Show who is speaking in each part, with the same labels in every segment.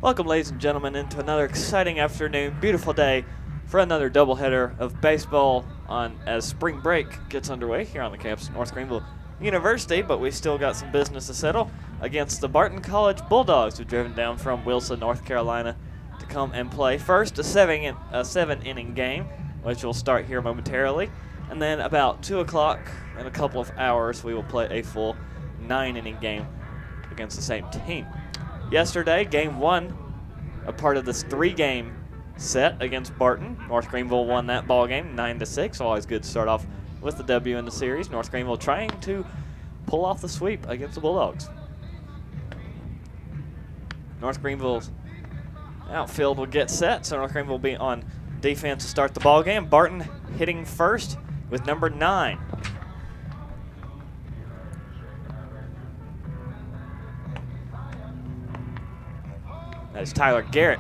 Speaker 1: Welcome, ladies and gentlemen, into another exciting afternoon, beautiful day for another doubleheader of baseball as spring break gets underway here on the campus of North Greenville University, but we still got some business to settle against the Barton College Bulldogs, who've driven down from Wilson, North Carolina to come and play first a seven-inning game, which will start here momentarily, and then about 2 o'clock in a couple of hours we will play a full 9-inning game against the same team. Yesterday, game one, a part of this 3-game set against Barton. North Greenville won that ball game 9-6. Always good to start off with the W in the series. North Greenville trying to pull off the sweep against the Bulldogs. North Greenville's outfield will get set, so North Greenville will be on defense to start the ball game. Barton hitting first with number 9. That is Tyler Garrett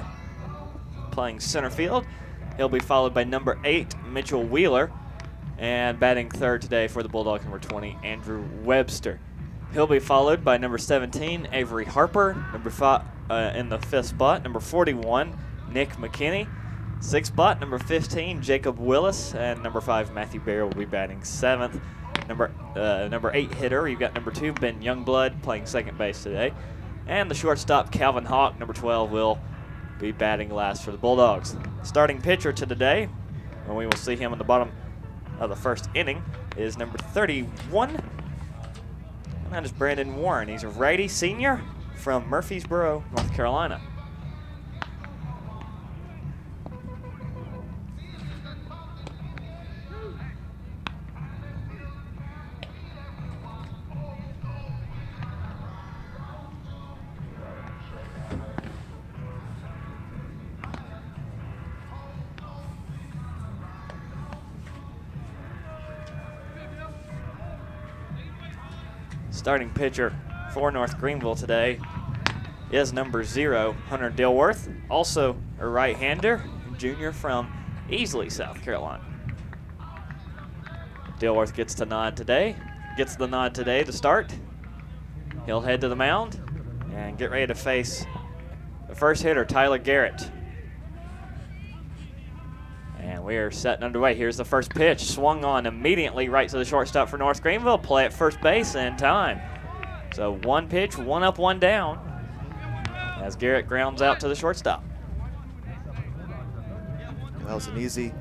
Speaker 1: playing center field. He'll be followed by number 8, Mitchell Wheeler. And batting third today for the Bulldogs, number 20, Andrew Webster. He'll be followed by number 17, Avery Harper. Number 5 in the 5th spot, number 41, Nick McKinney. 6th spot, number 15, Jacob Willis. And number 5, Matthew Bear, will be batting 7th. Number 8 hitter, you've got number 2, Ben Youngblood, playing second base today. And the shortstop, Calvin Hawk, number 12, will be batting last for the Bulldogs. Starting pitcher to today, and we will see him in the bottom of the first inning, is number 31. And that is Brandon Warren. He's a righty senior from Murfreesboro, North Carolina. Starting pitcher for North Greenville today is number 0, Hunter Dilworth, also a right-hander, junior from Easley, South Carolina. Dilworth gets the nod today to start. He'll head to the mound and get ready to face the first hitter, Tyler Garrett. And we are setting underway. Here's the first pitch. Swung on immediately right to the shortstop for North Greenville. Play at first base in time. So one pitch, one up, one down, as Garrett grounds out to the shortstop.
Speaker 2: That was an easy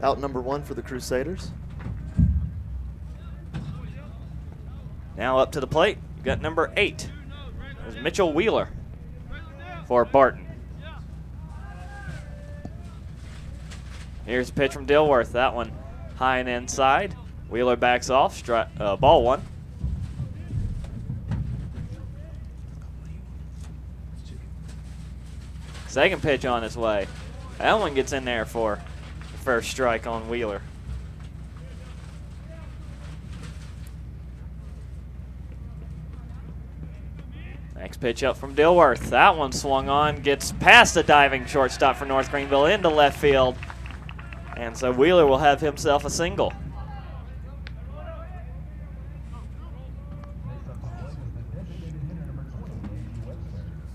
Speaker 2: out, number 1 for the Crusaders.
Speaker 1: Now up to the plate, you've got number 8. There's Mitchell Wheeler for Barton. Here's a pitch from Dilworth. That one high and inside. Wheeler backs off. Ball 1. Second pitch on its way. That one gets in there for the first strike on Wheeler. Next pitch up from Dilworth. That one swung on. Gets past the diving shortstop for North Greenville into left field. And so Wheeler will have himself a single.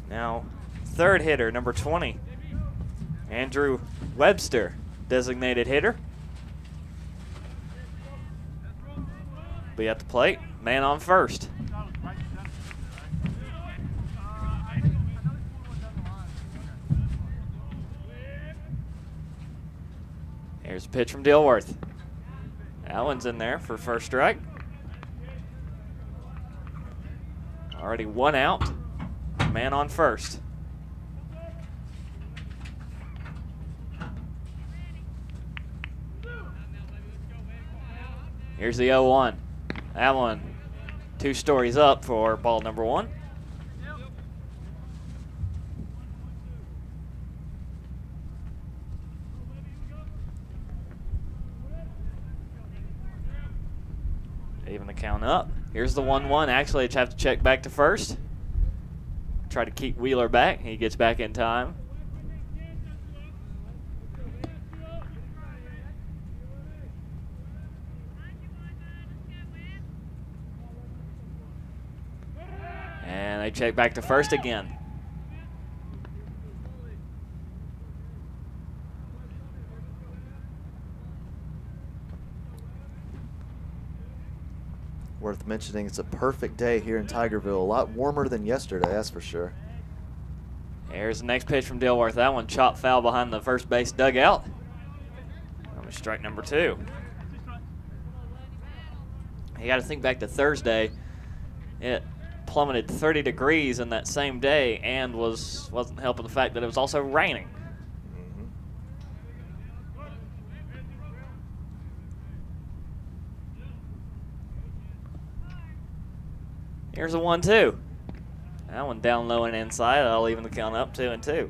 Speaker 1: Now, third hitter, number 20, Andrew Webster, designated hitter. Be at the plate, man on first. Here's a pitch from Dilworth. That one's in there for first strike. Already 1 out. Man on first. Here's the 0-1. That one 2 stories up for ball number 1. Even the count up. Here's the 1-1. Actually, I have to check back to first. Try to keep Wheeler back. He gets back in time. And they check back to first again.
Speaker 2: Worth mentioning, it's a perfect day here in Tigerville. A lot warmer than yesterday, that's for sure.
Speaker 1: Here's the next pitch from Dilworth. That one chopped foul behind the first base dugout. Strike number 2. You got to think back to Thursday. It plummeted 30 degrees in that same day and wasn't helping the fact that it was also raining. Here's a 1-2. That one down low and inside. I'll even the count up 2-2.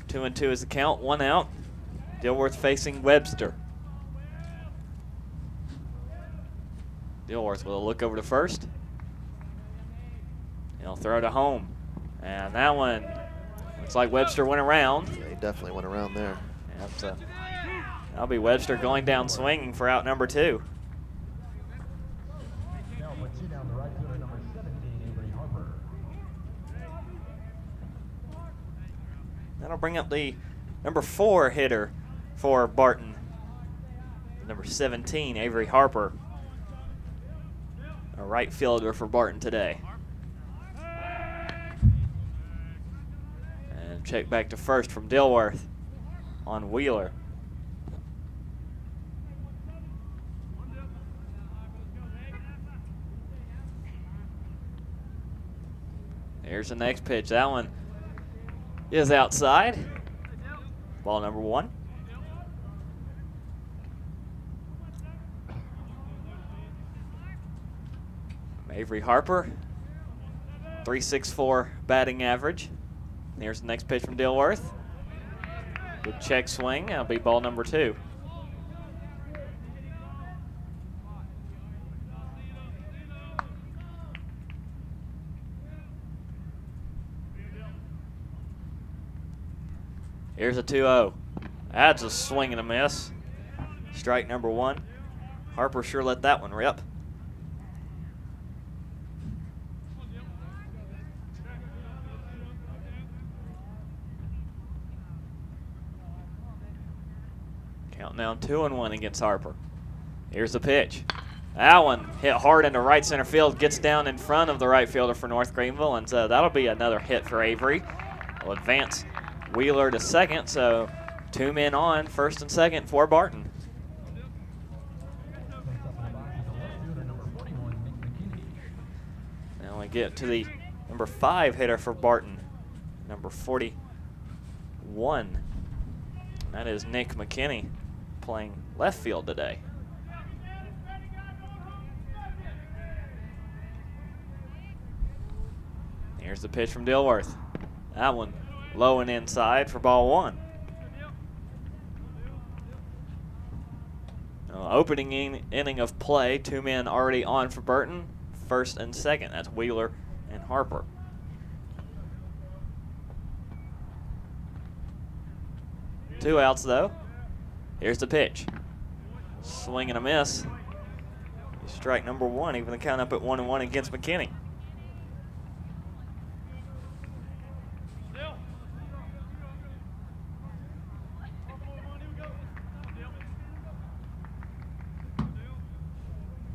Speaker 1: Two and two is the count. 1 out. Dilworth facing Webster. Dilworth will look over to first. He'll throw to home. And that one looks like Webster went around.
Speaker 2: Yeah, he definitely went around there.
Speaker 1: Yep, so that'll be Webster going down swinging for out number 2. That'll bring up the number 4 hitter for Barton. Number 17, Avery Harper. A right fielder for Barton today. And check back to first from Dilworth on Wheeler. Here's the next pitch. That one is outside. Ball number 1. Avery Harper, .364 batting average. Here's the next pitch from Dilworth. Good check swing. That'll be ball number 2. Here's a 2-0. That's a swing and a miss. Strike number 1. Harper sure let that one rip. Counting down 2-1 against Harper. Here's the pitch. That one hit hard into right center field, gets down in front of the right fielder for North Greenville, and so that'll be another hit for Avery. Will advance Wheeler to second, so 2 men on, first and second for Barton. Now we get to the number 5 hitter for Barton, number 41. That is Nick McKinney, playing left field today. Here's the pitch from Dilworth. That one low and inside for ball 1. Opening inning of play, 2 men already on for Barton, first and second. That's Wheeler and Harper. Two outs though. Here's the pitch. Swing and a miss. Strike number 1, even the count up at 1-1 against McKinney.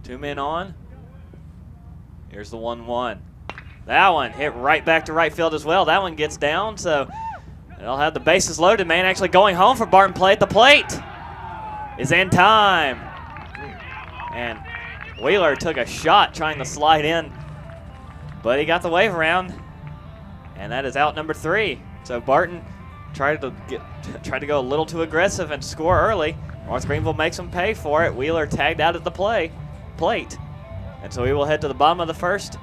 Speaker 1: Two men on. Here's the 1-1. That one hit right back to right field as well. That one gets down, so they'll have the bases loaded. Man actually going home for Barton. Play at the plate is in time. And Wheeler took a shot trying to slide in, but he got the wave around, and that is out number 3. So Barton tried to go a little too aggressive and score early. North Greenville makes them pay for it. Wheeler tagged out at the plate. And so we will head to the bottom of the first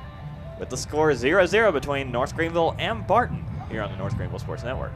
Speaker 1: with the score 0-0 between North Greenville and Barton here on the North Greenville Sports Network.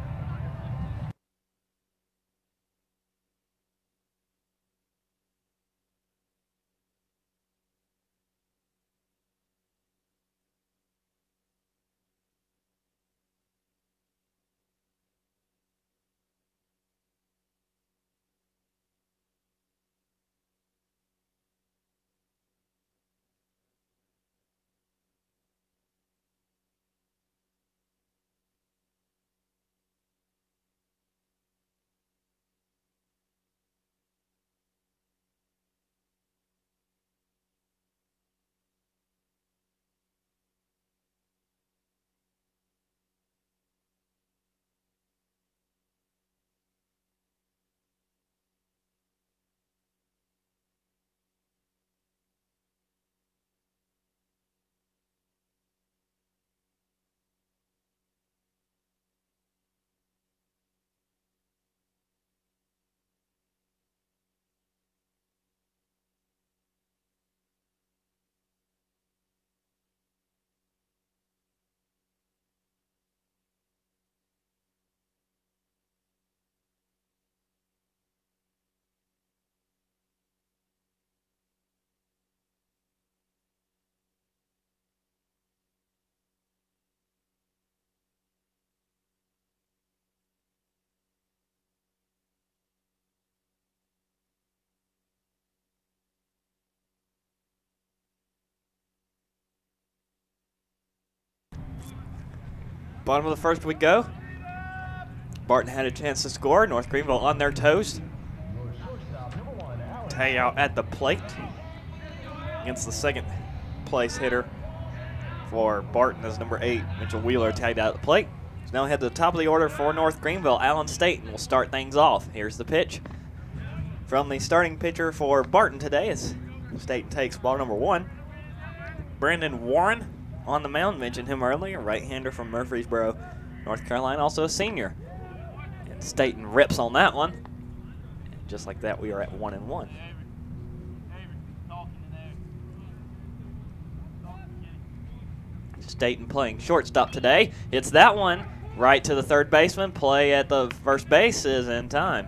Speaker 1: Bottom of the first we go. Barton had a chance to score. North Greenville on their toes. Tag out at the plate against the second place hitter for Barton as number 8, Mitchell Wheeler, tagged out at the plate. So now we head to the top of the order for North Greenville. Alan Staten will start things off. Here's the pitch from the starting pitcher for Barton today as Staten takes ball number 1. Brandon Warren on the mound, mentioned him earlier, right-hander from Murfreesboro, North Carolina, also a senior. And Staten rips on that one. And just like that, we are at 1-1. Staten playing shortstop today. Hits that one right to the third baseman. Play at the first base is in time.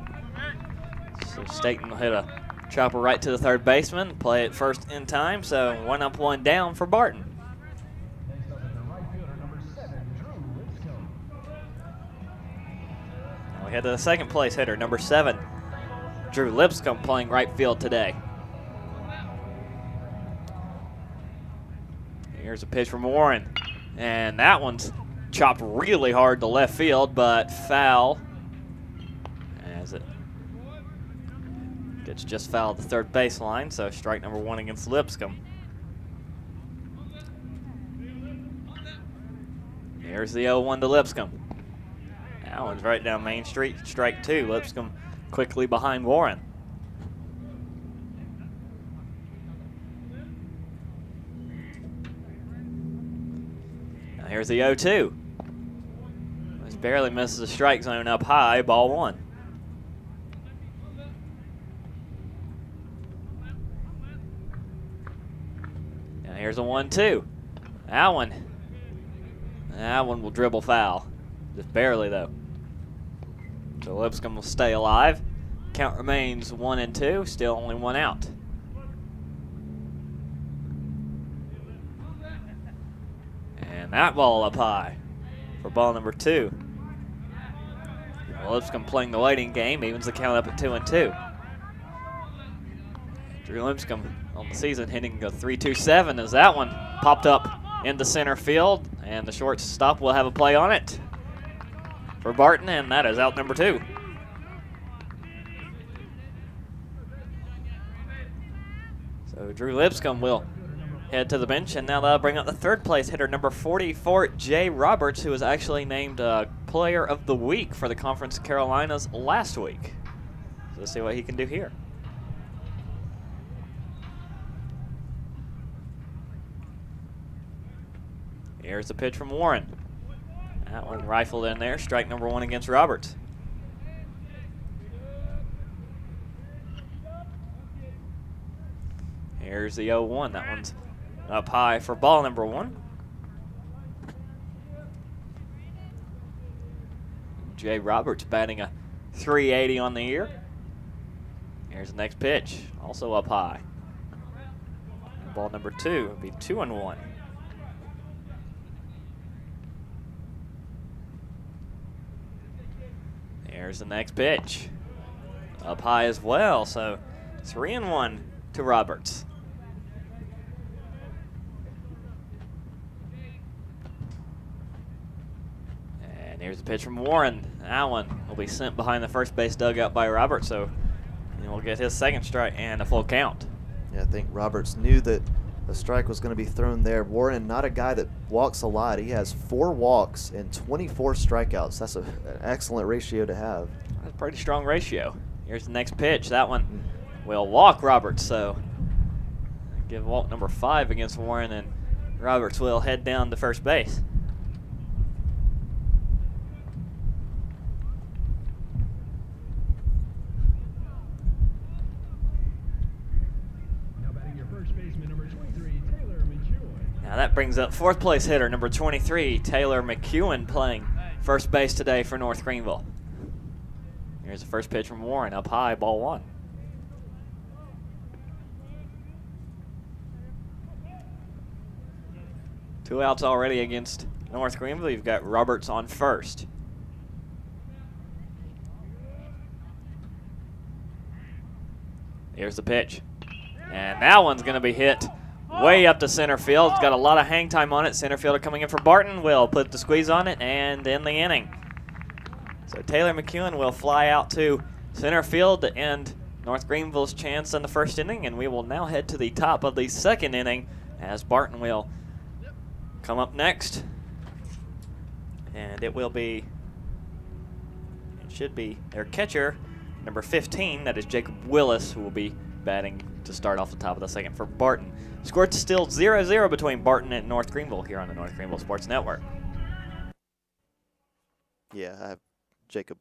Speaker 1: So Staten will hit a chopper right to the third baseman. Play at first in time. So 1 up, 1 down for Barton. Now we head to the second place hitter, number 7, Drew Lipscomb, playing right field today. Here's a pitch from Warren, and that one's chopped really hard to left field, but foul as it gets just foul at the third baseline, so strike number 1 against Lipscomb. Here's the 0-1 to Lipscomb. That one's right down Main Street, strike 2. Lipscomb quickly behind Warren. Here's the 0-2. This barely misses the strike zone up high, ball 1. Now here's a 1-2. That one will dribble foul. Just barely though. So Lipscomb will stay alive. Count remains 1-2, still only 1 out. And that ball up high for ball number 2. Lipscomb playing the waiting game, evens the count up at 2-2. Drew Lipscomb on the season hitting a .327 as that one popped up into center field, and the shortstop will have a play on it for Barton, and that is out number 2. So Drew Lipscomb will head to the bench, and now they'll bring up the third place hitter, number 44, Jay Roberts, who was actually named Player of the Week for the Conference Carolinas last week. So let's see what he can do here. Here's the pitch from Warren. That one rifled in there, strike number 1 against Roberts. Here's the 0-1. That one's up high for ball number 1. Jay Roberts batting a .380 on the year. Here's the next pitch, also up high. Ball number 2 would be 2-1. Here's the next pitch, up high as well, so 3-1 to Roberts. And here's the pitch from Warren. That one will be sent behind the first base dugout by Roberts, so he'll get his second strike and a full count.
Speaker 2: Yeah, I think Roberts knew that the strike was going to be thrown there. Warren, not a guy that walks a lot. He has 4 walks and 24 strikeouts. That's an excellent ratio to have.
Speaker 1: That's a pretty strong ratio. Here's the next pitch. That one will walk Roberts, so give walk number 5 against Warren, and Roberts will head down to first base. Now that brings up fourth place hitter, number 23, Taylor McEwen, playing first base today for North Greenville. Here's the first pitch from Warren, up high, ball 1. Two outs already against North Greenville. You've got Roberts on first. Here's the pitch. And that one's going to be hit way up to center field. It's got a lot of hang time on it. Center fielder coming in for Barton will put the squeeze on it and end the inning. So Taylor McEwen will fly out to center field to end North Greenville's chance in the first inning, and we will now head to the top of the second inning as Barton will come up next. And it should be their catcher, number 15, that is Jacob Willis, who will be batting to start off the top of the second for Barton. Score still 0-0 between Barton and North Greenville here on the North Greenville Sports Network.
Speaker 2: Yeah, I have Jacob.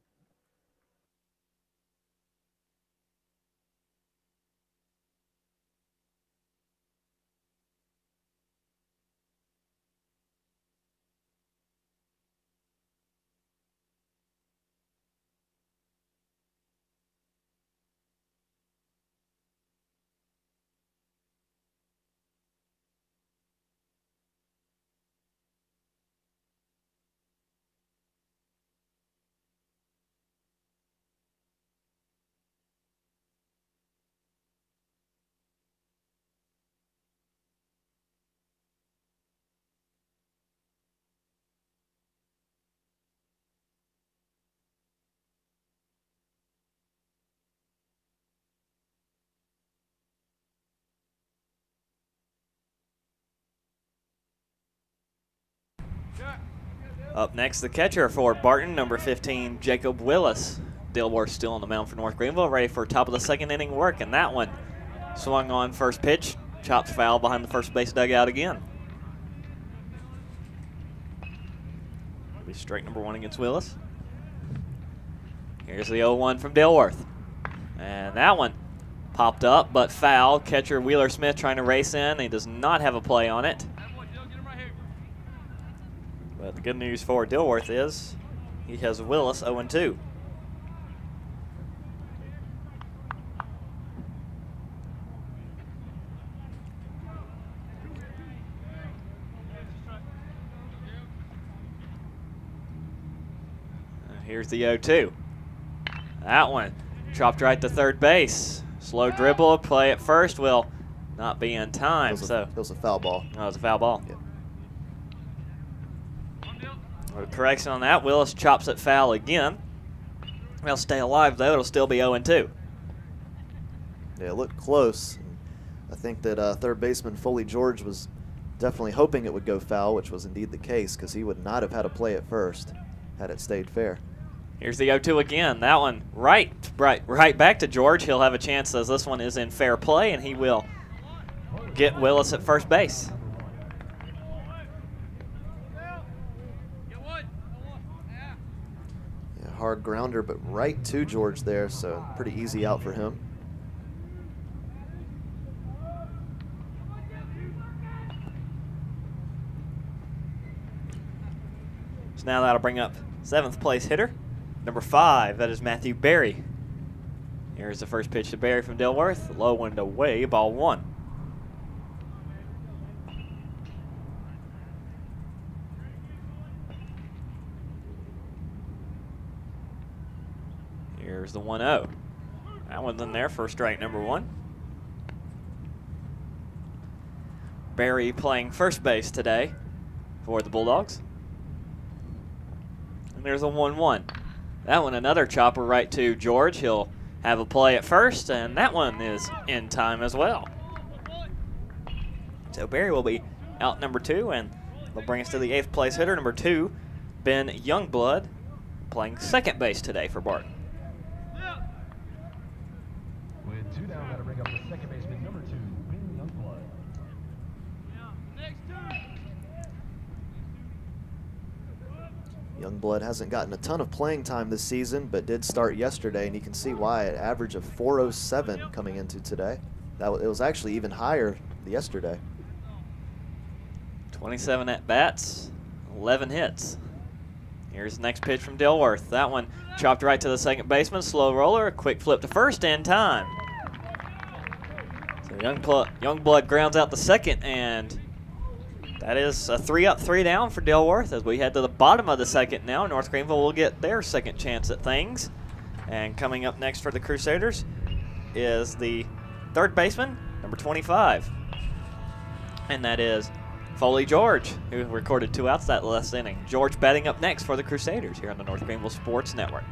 Speaker 1: Up next, the catcher for Barton, number 15, Jacob Willis. Dilworth still on the mound for North Greenville, ready for top of the second inning work, and that one swung on first pitch, chopped foul behind the first base dugout again. It'll be strike number 1 against Willis. Here's the 0-1 from Dilworth. And that one popped up, but foul. Catcher Wheeler Smith trying to race in. He does not have a play on it. But the good news for Dilworth is he has Willis 0-2. Here's the 0-2. That one chopped right to third base. Slow dribble, play at first will not be in time.
Speaker 2: It was a foul ball.
Speaker 1: Oh, it was a foul ball.
Speaker 2: Yeah.
Speaker 1: A correction on that. Willis chops it foul again. They'll stay alive, though. It'll still be 0-2.
Speaker 2: Yeah, it looked close. I think that third baseman Foley George was definitely hoping it would go foul, which was indeed the case, because he would not have had a play at first had it stayed fair.
Speaker 1: Here's the 0-2 again. That one right back to George. He'll have a chance as this one is in fair play, and he will get Willis at first base.
Speaker 2: Hard grounder, but right to George there, so pretty easy out for him.
Speaker 1: So now that'll bring up 7th place hitter, number 5. That is Matthew Berry. Here's the first pitch to Berry from Dilworth. Low and away, ball 1. Here's the 1-0. That one's in there for strike number 1. Berry playing first base today for the Bulldogs. And there's a 1-1. That one another chopper right to George. He'll have a play at first, and that one is in time as well. So Berry will be out number 2, and they'll bring us to the 8th place hitter, number 2, Ben Youngblood, playing second base today for Barton.
Speaker 3: With 2 down, that'll bring up the second baseman, number 2, Ben Youngblood.
Speaker 2: Youngblood hasn't gotten a ton of playing time this season, but did start yesterday, and you can see why. An average of .407 coming into today. It was actually even higher yesterday.
Speaker 1: 27 at-bats, 11 hits. Here's the next pitch from Dilworth. That one chopped right to the second baseman. Slow roller, a quick flip to first in time. So Youngblood grounds out the second, and that is a 3-up, 3-down for Dilworth as we head to the bottom of the second now. North Greenville will get their second chance at things. And coming up next for the Crusaders is the third baseman, number 25. and that is Foley George, who recorded 2 outs that last inning. George batting up next for the Crusaders here on the North Greenville Sports Network.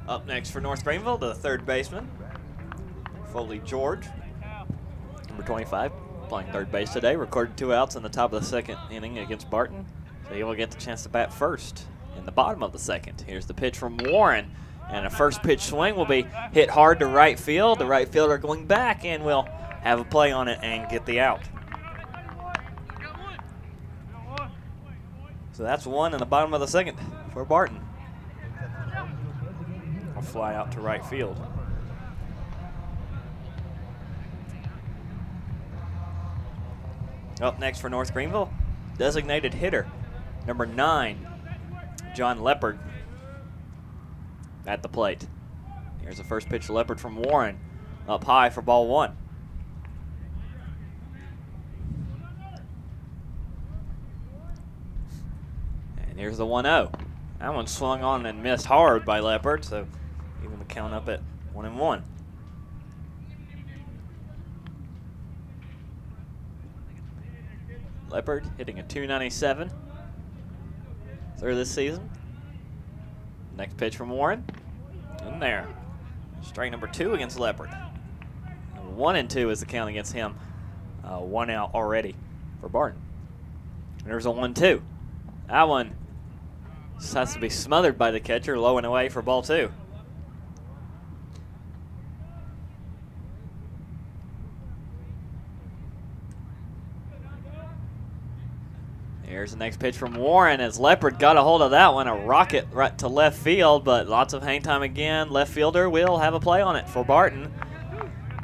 Speaker 1: Up next for North Greenville, the third baseman, Foley George, number 25, playing third base today. Recorded 2 outs in the top of the second inning against Barton, so he will get the chance to bat first in the bottom of the second. Here's the pitch from Warren, and a first pitch swing will be hit hard to right field. The right fielder going back and will have a play on it and get the out. So that's 1 in the bottom of the second for Barton. A fly out to right field. Up next for North Greenville, designated hitter, number 9, John Leopard, at the plate. Here's the first pitch to Leopard from Warren, up high for ball 1. And here's the 1-0. That one swung on and missed hard by Leopard, so even the count up at 1-1. Leopard hitting a .297 through this season. Next pitch from Warren. In there. Strike number 2 against Leopard. 1-2 is the count against him. 1 out already for Barton. And there's a 1-2. That one just has to be smothered by the catcher, low and away for ball 2. Here's the next pitch from Warren as Leopard got a hold of that one. A rocket right to left field, but lots of hang time again. Left fielder will have a play on it for Barton.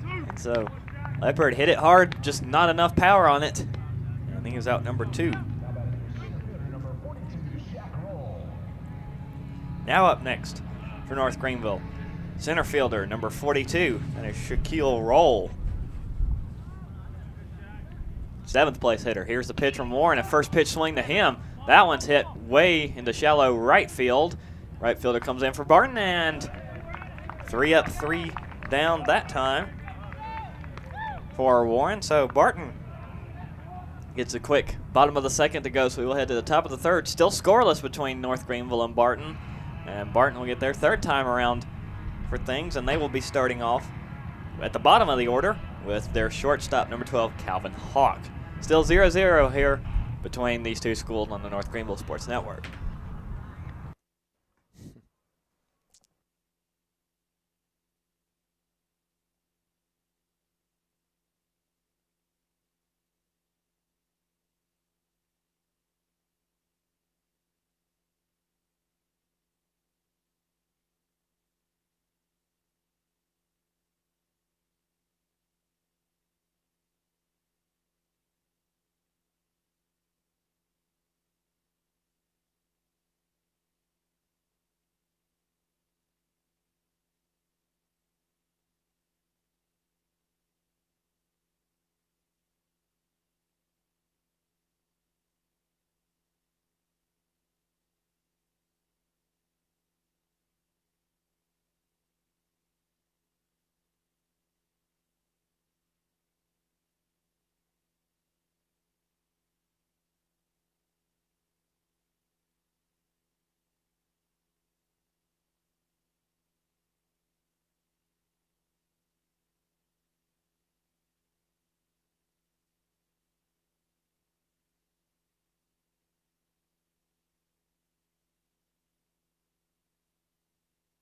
Speaker 1: And so Leopard hit it hard, just not enough power on it. And he was out number 2. Now up next for North Greenville, center fielder number 42, and is Shaquille Roll. 7th place hitter. Here's the pitch from Warren, a first pitch swing to him. That one's hit way into shallow right field. Right fielder comes in for Barton, and 3 up, 3 down that time for Warren. So Barton gets a quick bottom of the second to go, so we will head to the top of the third. Still scoreless between North Greenville and Barton. And Barton will get their 3rd time around for things, and they will be starting off at the bottom of the order with their shortstop, number 12, Calvin Hawk. Still 0-0 here between these two schools on the North Greenville Sports Network.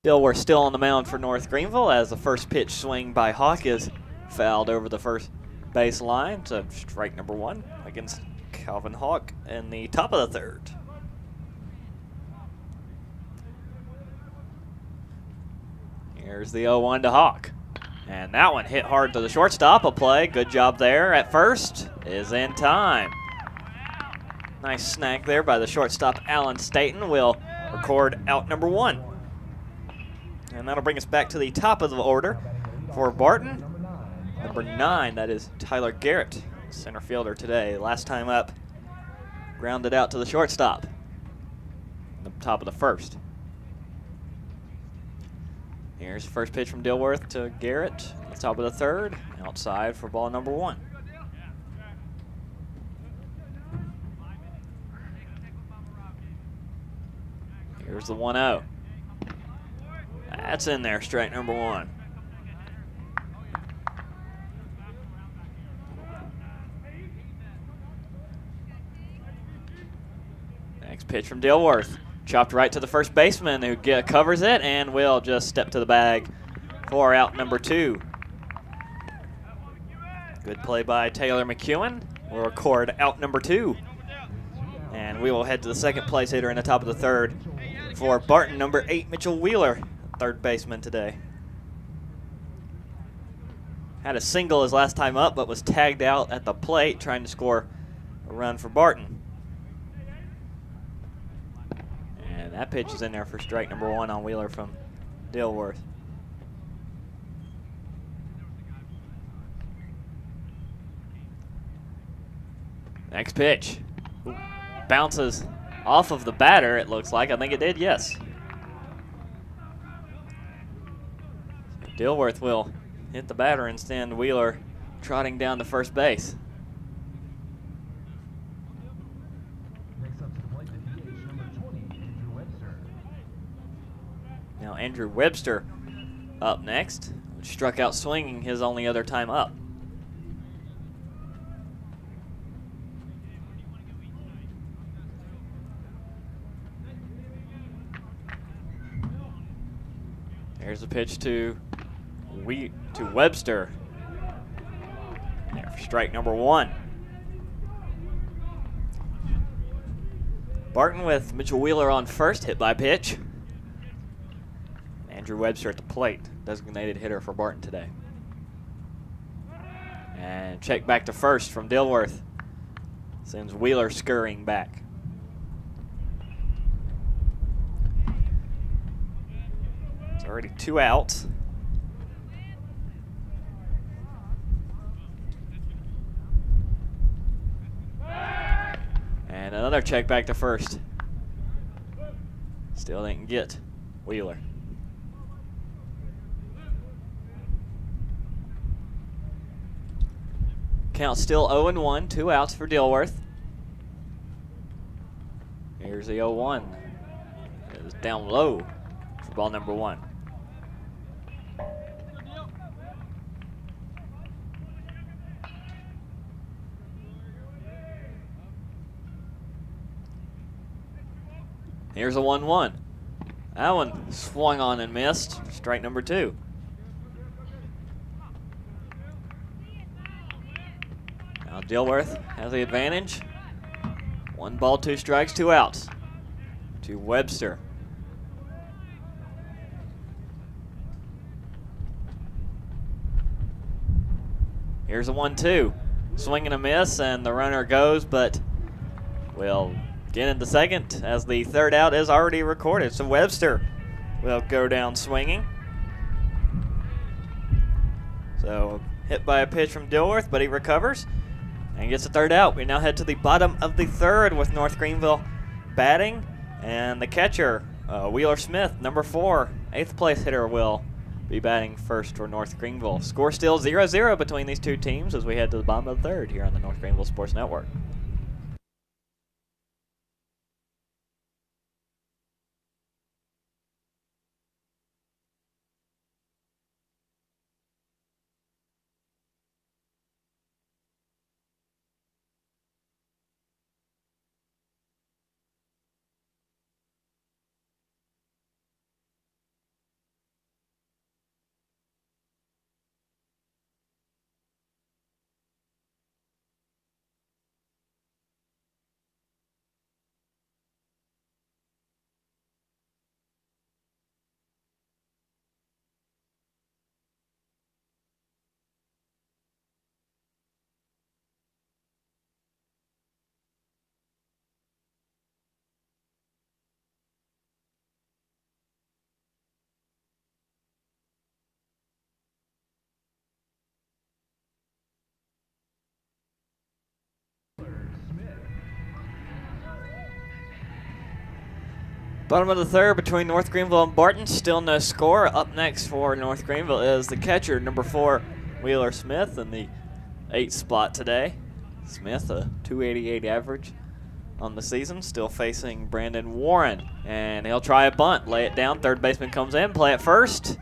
Speaker 1: Dilworth still on the mound for North Greenville as the first pitch swing by Hawk is fouled over the first base line. So strike number 1 against Calvin Hawk in the top of the 3rd. Here's the 0-1 to Hawk. And that one hit hard to the shortstop. A play. Good job there at first. Is in time. Nice snag there by the shortstop, Alan Staten. Will record out number 1. And that'll bring us back to the top of the order for Barton. Number 9, that is Tyler Garrett, center fielder today. Last time up, grounded out to the shortstop. The top of the 1st. Here's the first pitch from Dilworth to Garrett. The top of the 3rd. Outside for ball number 1. Here's the 1-0. That's in there, strike number 1. Next pitch from Dilworth. Chopped right to the first baseman who covers it and will just step to the bag for out number 2. Good play by Taylor McEwen. We'll record out number 2. And we will head to the second place hitter in the top of the 3rd for Barton, number 8, Mitchell Wheeler, third baseman today. Had a single his last time up, but was tagged out at the plate trying to score a run for Barton. And that pitch is in there for strike number 1 on Wheeler from Dilworth. Next pitch. Bounces off of the batter, it looks like. I think it did, yes. Dilworth will hit the batter and send Wheeler trotting down to first base.
Speaker 3: Next up to the plate, the DH number 20, Andrew Webster.
Speaker 1: Now Andrew Webster up next, which struck out swinging his only other time up. Here's a pitch to Webster. There for strike number 1. Barton with Mitchell Wheeler on first, hit by pitch. Andrew Webster at the plate, designated hitter for Barton today. And check back to first from Dilworth. Sends Wheeler scurrying back. Already 2 outs. And another check back to first. Still didn't get Wheeler. Count still 0-1, 2 outs for Dilworth. Here's the 0-1. It was down low for ball number 1. Here's a 1-1. That one swung on and missed. Strike number 2. Now Dilworth has the advantage. 1 ball, 2 strikes, 2 outs. To Webster. Here's a 1-2. Swing and a miss, and the runner goes, but will get into second as the 3rd out is already recorded. So Webster will go down swinging. So hit by a pitch from Dilworth, but he recovers and gets the 3rd out. We now head to the bottom of the 3rd with North Greenville batting, and the catcher, Wheeler Smith, number 4, 8th place hitter, will be batting first for North Greenville. Score still 0-0 between these two teams as we head to the bottom of the 3rd here on the North Greenville Sports Network. Bottom of the third between North Greenville and Barton. Still no score. Up next for North Greenville is the catcher, number 4, Wheeler Smith, in the 8th spot today. Smith, a .288 average on the season, still facing Brandon Warren. And he'll try a bunt, lay it down. Third baseman comes in, play it first.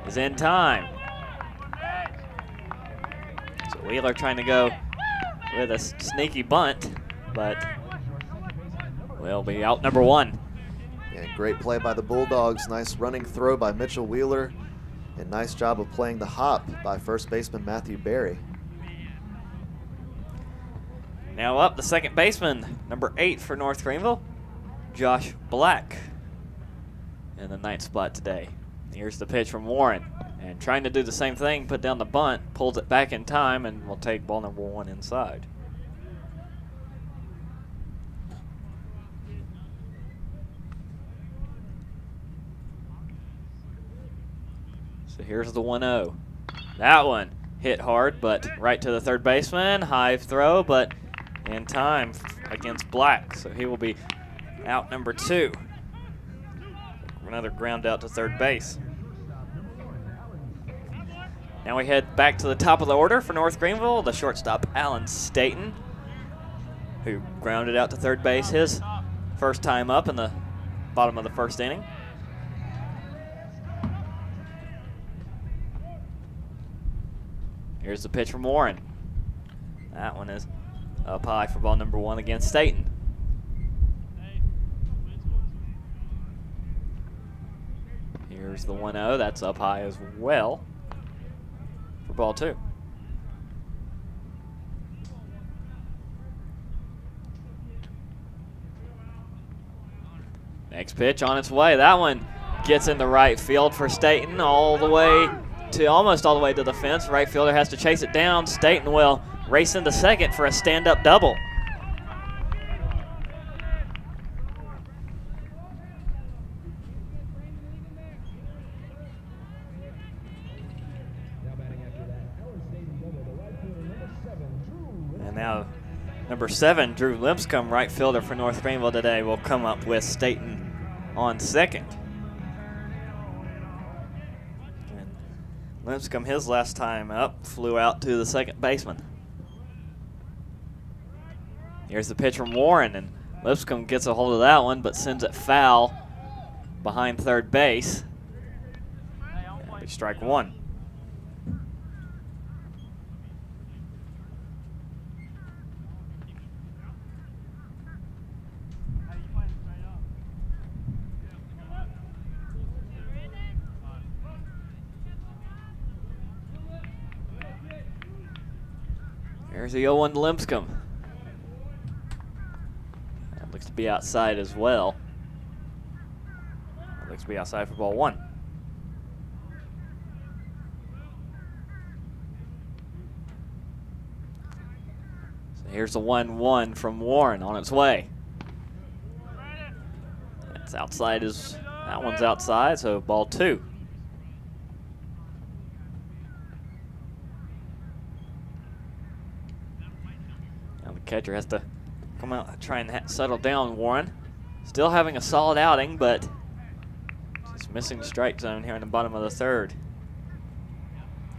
Speaker 1: Is in time. So Wheeler trying to go with a sneaky bunt, but will be out number 1.
Speaker 2: Yeah, great play by the Bulldogs. Nice running throw by Mitchell Wheeler. And nice job of playing the hop by first baseman Matthew Berry.
Speaker 1: Now up the second baseman, number 8 for North Greenville, Josh Black, in the 9th spot today. Here's the pitch from Warren. And trying to do the same thing, put down the bunt, pulls it back in time, and will take ball number 1 inside. So here's the 1-0. That one hit hard, but right to the third baseman. High throw, but in time against Black. So he will be out number 2. Another ground out to third base. Now we head back to the top of the order for North Greenville. The shortstop, Alan Staten, who grounded out to third base his first time up in the bottom of the first inning. Here's the pitch from Warren. That one is up high for ball number 1 against Staten. Here's the 1-0. That's up high as well for ball 2. Next pitch on its way. That one gets in the right field for Staten, almost all the way to the fence. Right fielder has to chase it down. Staten will race into second for a stand-up double. And now number 7, Drew Limpscomb, right fielder for North Greenville today, will come up with Staten on second. And Limpscomb, his last time up, flew out to the second baseman. Here's the pitch from Warren, and Lipscomb gets a hold of that one, but sends it foul behind third base. And strike 1. There's the 0-1 to Limpscomb. That looks to be outside as well. That looks to be outside for ball 1. So here's the 1-1 from Warren on its way. That's outside that one's outside, so ball 2. Catcher has to come out, try and settle down Warren. Still having a solid outing, but just missing the strike zone here in the bottom of the third.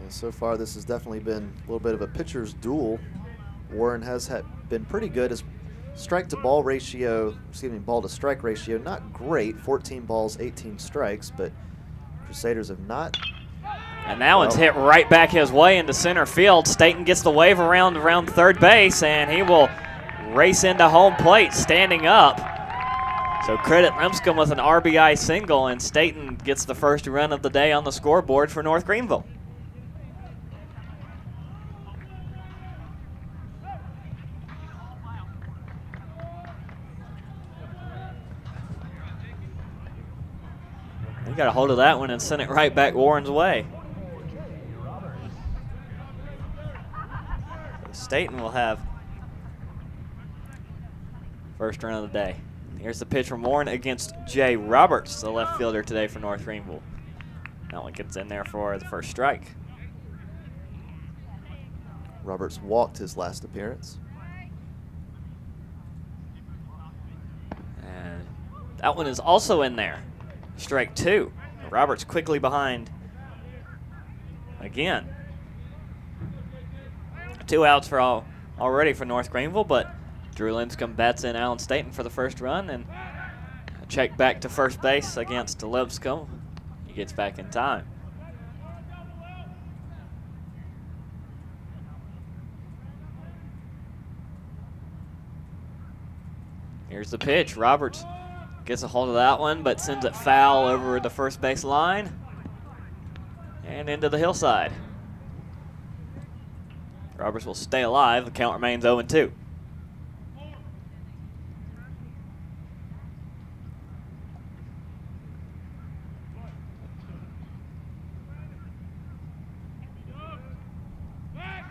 Speaker 2: Yeah, so far, this has definitely been a little bit of a pitcher's duel. Warren has been pretty good. His ball to strike ratio, not great. 14 balls, 18 strikes, but Crusaders have not.
Speaker 1: And that one's hit right back his way into center field. Staten gets the wave around third base, and he will race into home plate standing up. So credit Limpscomb with an RBI single, and Staten gets the first run of the day on the scoreboard for North Greenville. He got a hold of that one and sent it right back Warren's way. Staten will have first run of the day. Here's the pitch from Warren against Jay Roberts, the left fielder today for North Greenville. That one gets in there for the first strike.
Speaker 2: Roberts walked his last appearance.
Speaker 1: And That one is also in there. Strike 2. Roberts quickly behind again. 2 outs already for North Greenville, but Drew Lipscomb bats in Allen Staten for the first run, and a check back to first base against Lipscomb. He gets back in time. Here's the pitch. Roberts gets a hold of that one, but sends it foul over the first base line and into the hillside. Roberts will stay alive. The count remains 0-2.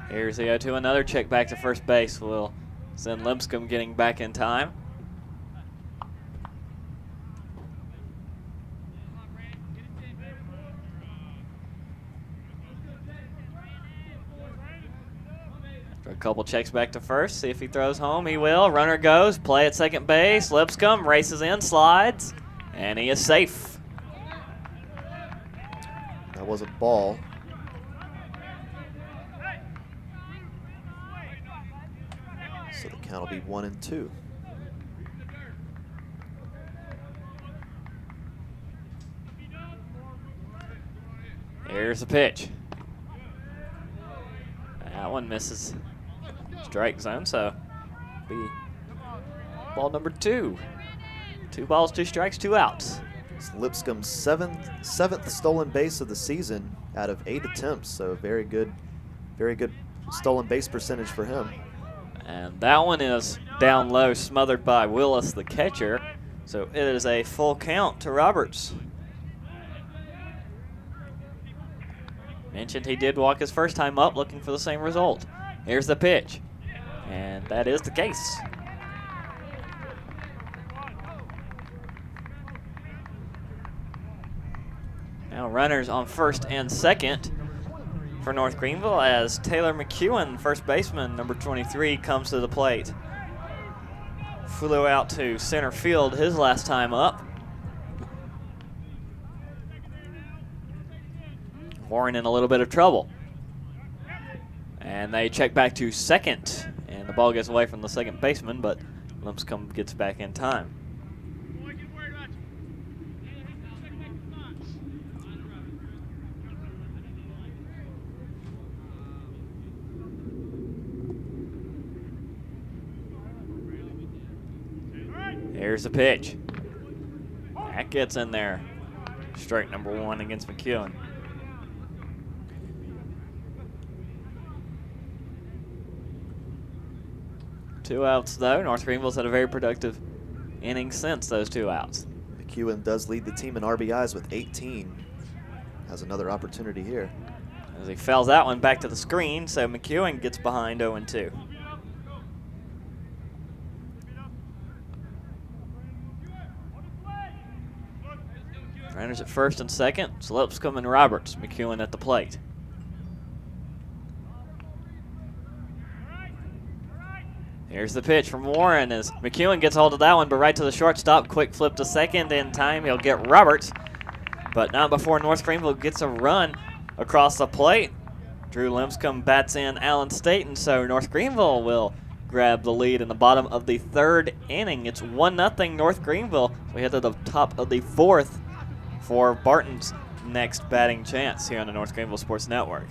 Speaker 1: Here's the 0-2. Another check back to first base will send Lipscomb getting back in time. A couple checks back to first, see if he throws home. He will. Runner goes. Play at second base. Lipscomb races in, slides, and he is safe.
Speaker 2: That was a ball. So the count will be 1-2.
Speaker 1: Here's the pitch. That one misses strike zone, so be ball number 2. 2 balls, 2 strikes, 2 outs.
Speaker 2: It's Lipscomb's seventh stolen base of the season out of 8 attempts, so very good stolen base percentage for him.
Speaker 1: And that one is down low, smothered by Willis, the catcher. So it is a full count to Roberts. Mentioned he did walk his first time up looking for the same result. Here's the pitch. And that is the case. Now runners on first and second for North Greenville as Taylor McEwen, first baseman, number 23, comes to the plate. Flew out to center field his last time up. Warren in a little bit of trouble. And they check back to second, and the ball gets away from the second baseman, but Lipscomb gets back in time. Here's the pitch. That gets in there. Strike number 1 against McEwen. Two outs, though. North Greenville's had a very productive inning since those 2 outs.
Speaker 2: McEwen does lead the team in RBIs with 18. Has another opportunity here.
Speaker 1: As he fouls that one back to the screen, so McEwen gets behind 0-2. Runners at first and second. It's Lipscomb and Roberts. McEwen at the plate. Here's the pitch from Warren as McEwen gets hold of that one, but right to the shortstop. Quick flip to second. In time, he'll get Roberts, but not before North Greenville gets a run across the plate. Drew Lipscomb bats in Allen Staten, so North Greenville will grab the lead in the bottom of the 3rd inning. It's 1-0 North Greenville. We head to the top of the 4th for Barton's next batting chance here on the North Greenville Sports Network.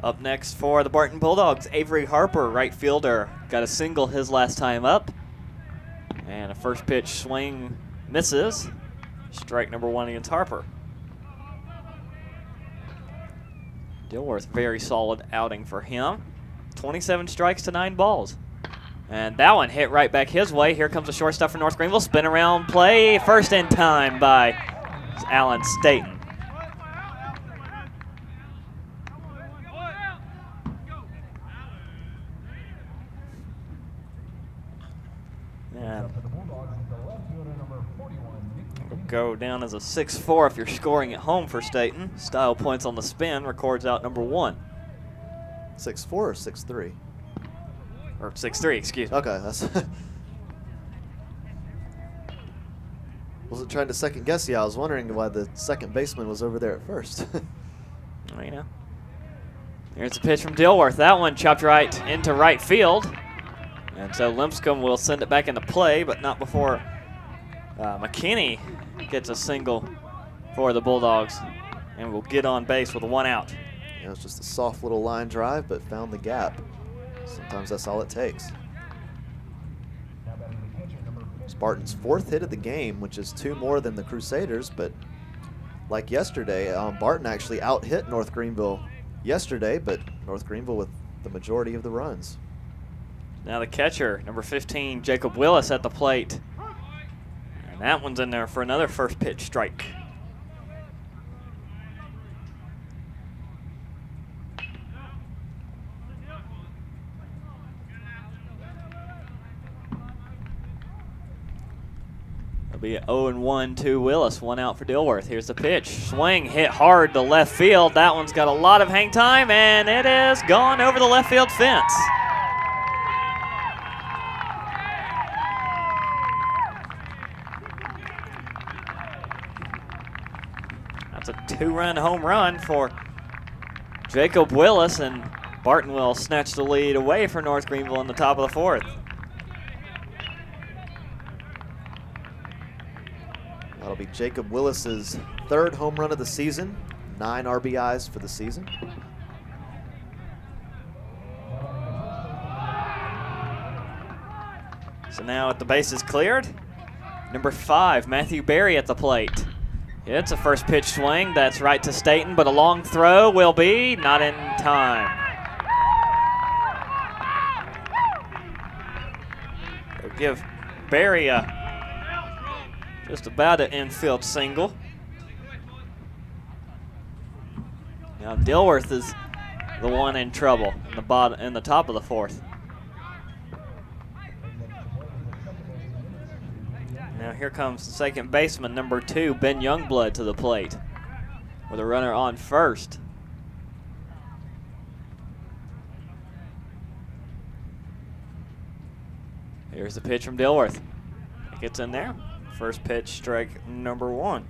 Speaker 1: Up next for the Barton Bulldogs, Avery Harper, right fielder, got a single his last time up. And a first pitch swing misses. Strike number 1 against Harper. Dilworth, very solid outing for him. 27 strikes to 9 balls. And that one hit right back his way. Here comes the shortstop for North Greenville. Spin around play. First in time by Alan Staten. And it'll go down as a 6-4 if you're scoring at home for Staten. Style points on the spin, records out number 1.
Speaker 2: 6-4 or 6-3?
Speaker 1: Or 6-3, excuse me.
Speaker 2: Okay, that's. Wasn't trying to second guess you. I was wondering why the second baseman was over there at first.
Speaker 1: Oh, you know. Here's a pitch from Dilworth. That one chopped right into right field. And so Limpscomb will send it back into play, but not before McKinney gets a single for the Bulldogs and will get on base with 1 out.
Speaker 2: It was just a soft little line drive, but found the gap. Sometimes that's all it takes. It's Barton's 4th hit of the game, which is 2 more than the Crusaders, but like yesterday, Barton actually out-hit North Greenville yesterday, but North Greenville with the majority of the runs.
Speaker 1: Now the catcher, number 15, Jacob Willis at the plate. And that one's in there for another first pitch strike. It'll be 0-1 to Willis, 1 out for Dilworth. Here's the pitch. Swing hit hard to left field. That one's got a lot of hang time, and it is gone over the left field fence. That's a 2-run home run for Jacob Willis, and Barton will snatch the lead away for North Greenville in the top of the 4th.
Speaker 2: That'll be Jacob Willis's 3rd home run of the season, 9 RBIs for the season.
Speaker 1: So now at the bases cleared, number 5, Matthew Berry at the plate. It's a first pitch swing. That's right to Staten, but a long throw will be not in time. They'll give Berry just about an infield single. Now Dilworth is the one in trouble in the top of the 4th. Now here comes the second baseman, number 2, Ben Youngblood, to the plate with a runner on first. Here's the pitch from Dilworth. It gets in there. First pitch, strike number 1.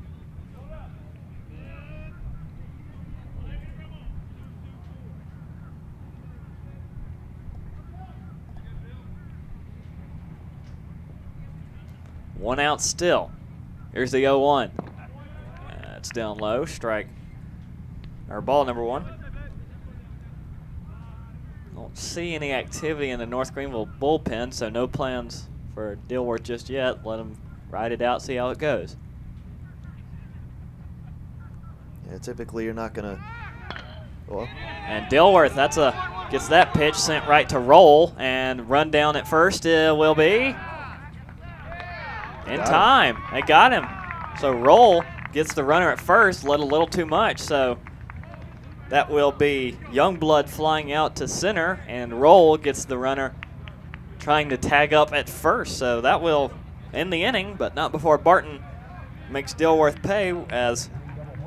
Speaker 1: One out still. Here's the 0-1. It's down low. Strike, or ball number 1. Don't see any activity in the North Greenville bullpen, so no plans for Dilworth just yet. Let him ride it out, see how it goes.
Speaker 2: Yeah, typically you're not gonna. Well.
Speaker 1: And Dilworth, gets that pitch sent right to Roll, and run down at first will be in time. They got him. So Roll gets the runner at first, let a little too much. So that will be Youngblood flying out to center, and Roll gets the runner trying to tag up at first. So that will end the inning, but not before Barton makes Dilworth pay, as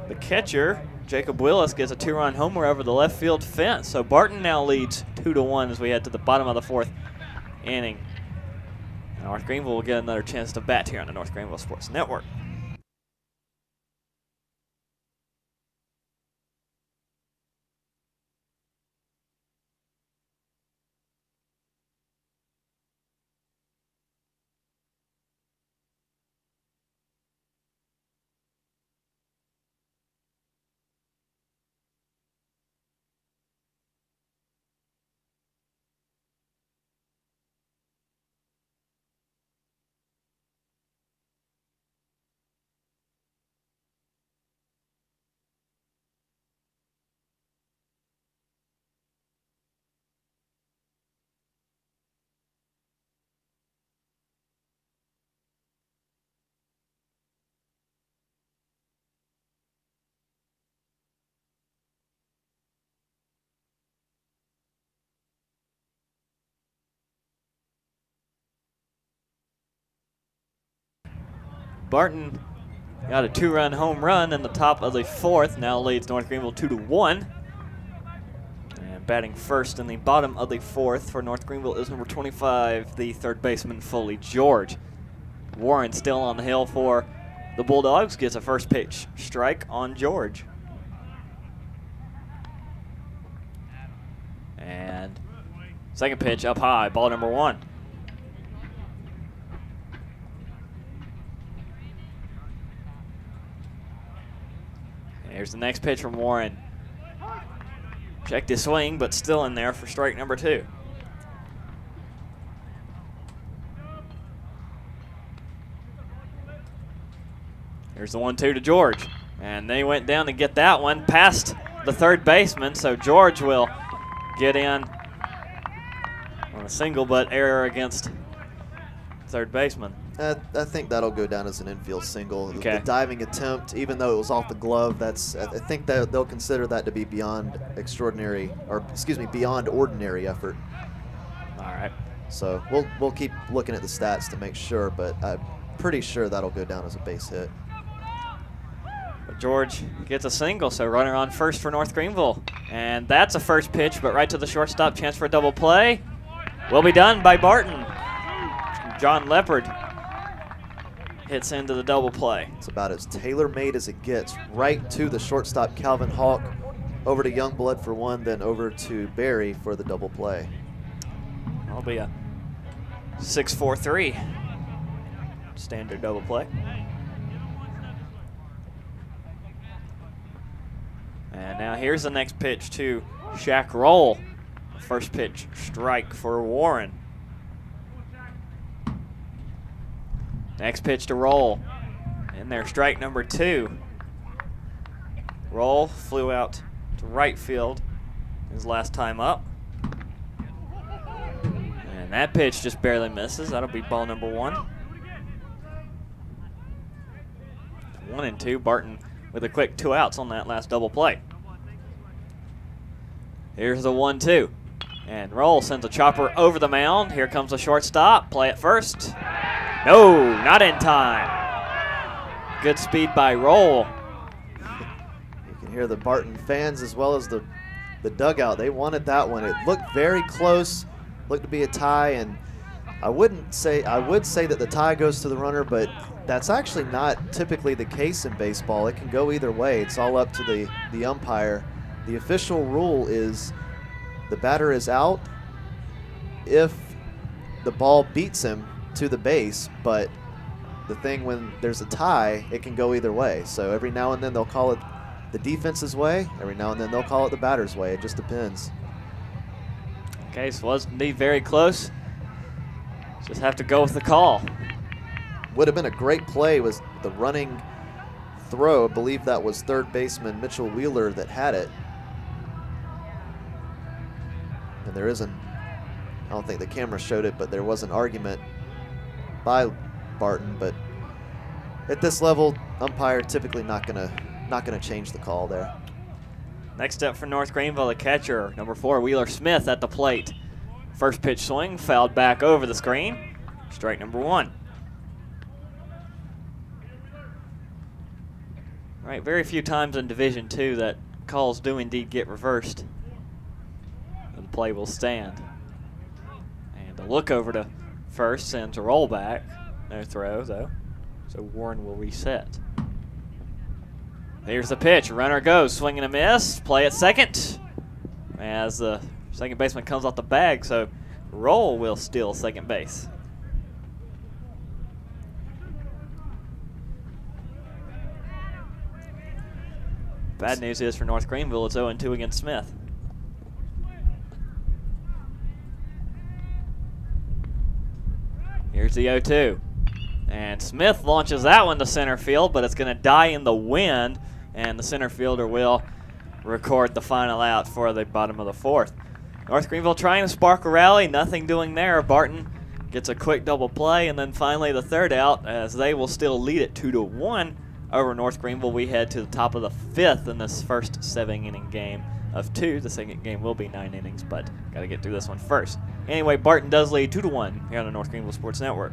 Speaker 1: the catcher, Jacob Willis, gets a 2-run homer over the left field fence. So Barton now leads 2-1 as we head to the bottom of the 4th inning. North Greenville will get another chance to bat here on the North Greenville Sports Network. Barton got a 2-run home run in the top of the 4th. Now leads North Greenville 2-1. And batting first in the bottom of the 4th for North Greenville is number 25, the third baseman, Foley George. Warren still on the hill for the Bulldogs. Gets a first pitch strike on George. And second pitch up high, ball number 1. Here's the next pitch from Warren. Checked his swing, but still in there for strike number 2. Here's the 1-2 to George. And they went down to get that one past the third baseman, so George will get in on a single, but error against third baseman.
Speaker 2: I think that'll go down as an infield single.
Speaker 1: Okay.
Speaker 2: The diving attempt, even though it was off the glove, I think that they'll consider that to be beyond beyond ordinary effort.
Speaker 1: All right.
Speaker 2: So we'll keep looking at the stats to make sure, but I'm pretty sure that'll go down as a base hit.
Speaker 1: But George gets a single, so runner on first for North Greenville. And that's a first pitch, but right to the shortstop, chance for a double play. Will be done by Barton. John Leopard hits into the double play.
Speaker 2: It's about as tailor-made as it gets. Right to the shortstop, Calvin Hawk, over to Youngblood for 1, then over to Barry for the double play.
Speaker 1: That'll be a 6-4-3 standard double play. And now here's the next pitch to Shaq Roll. First pitch strike for Warren. Next pitch to Roll. In there, strike number 2. Roll flew out to right field his last time up. And that pitch just barely misses. That'll be ball number 1. 1-2. Barton with a quick 2 outs on that last double play. Here's the 1-2. And Roll sends a chopper over the mound. Here comes the shortstop. Play it first. No, not in time. Good speed by Roll.
Speaker 2: You can hear the Barton fans as well as the dugout. They wanted that one. It looked very close, looked to be a tie, and I would say that the tie goes to the runner, but that's actually not typically the case in baseball. It can go either way. It's all up to the umpire. The official rule is the batter is out if the ball beats him to the base, but the thing when there's a tie, it can go either way. So every now and then they'll call it the defense's way, every now and then they'll call it the batter's way. It just depends.
Speaker 1: Okay, so was indeed very close. Just have to go with the call.
Speaker 2: Would have been a great play was the running throw. I believe that was third baseman Mitchell Wheeler that had it. And there isn't, I don't think the camera showed it, but there was an argument by Barton, but at this level, umpire typically not gonna change the call there.
Speaker 1: Next up for North Greenville, the catcher, number 4, Wheeler Smith at the plate. First pitch swing, fouled back over the screen. Strike number 1. All right, very few times in Division II that calls do indeed get reversed. And the play will stand. And a look over to first sends a roll back. No throw, though. So Warren will reset. Here's the pitch. Runner goes. Swing and a miss. Play at second. As the second baseman comes off the bag, so Roll will steal second base. Bad news is for North Greenville, it's 0-2 against Smith. Here's the 0-2. And Smith launches that one to center field, but it's going to die in the wind, and the center fielder will record the final out for the bottom of the 4th. North Greenville trying to spark a rally, nothing doing there. Barton gets a quick double play, and then finally the 3rd out, as they will still lead it 2-1 over North Greenville. We head to the top of the 5th in this first 7-inning game of 2. The second game will be 9 innings, but got to get through this one first. Anyway, Barton does lead 2-1 here on the North Greenville Sports Network.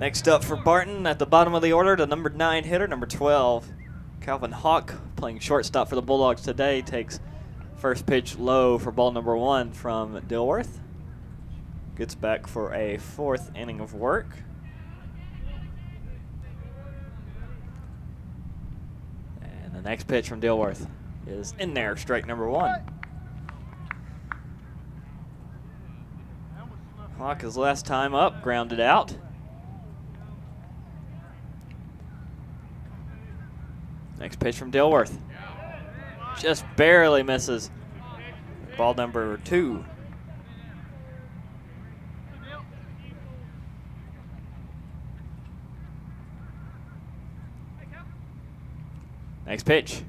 Speaker 1: Next up for Barton at the bottom of the order, the number 9 hitter, number 12, Calvin Hawk, playing shortstop for the Bulldogs today, takes first pitch low for ball number 1 from Dilworth. Gets back for a 4th inning of work. And the next pitch from Dilworth is in there, strike number 1. Hawk, his last time up, grounded out. Next pitch from Dilworth. Just barely misses. Ball number 2. Next pitch.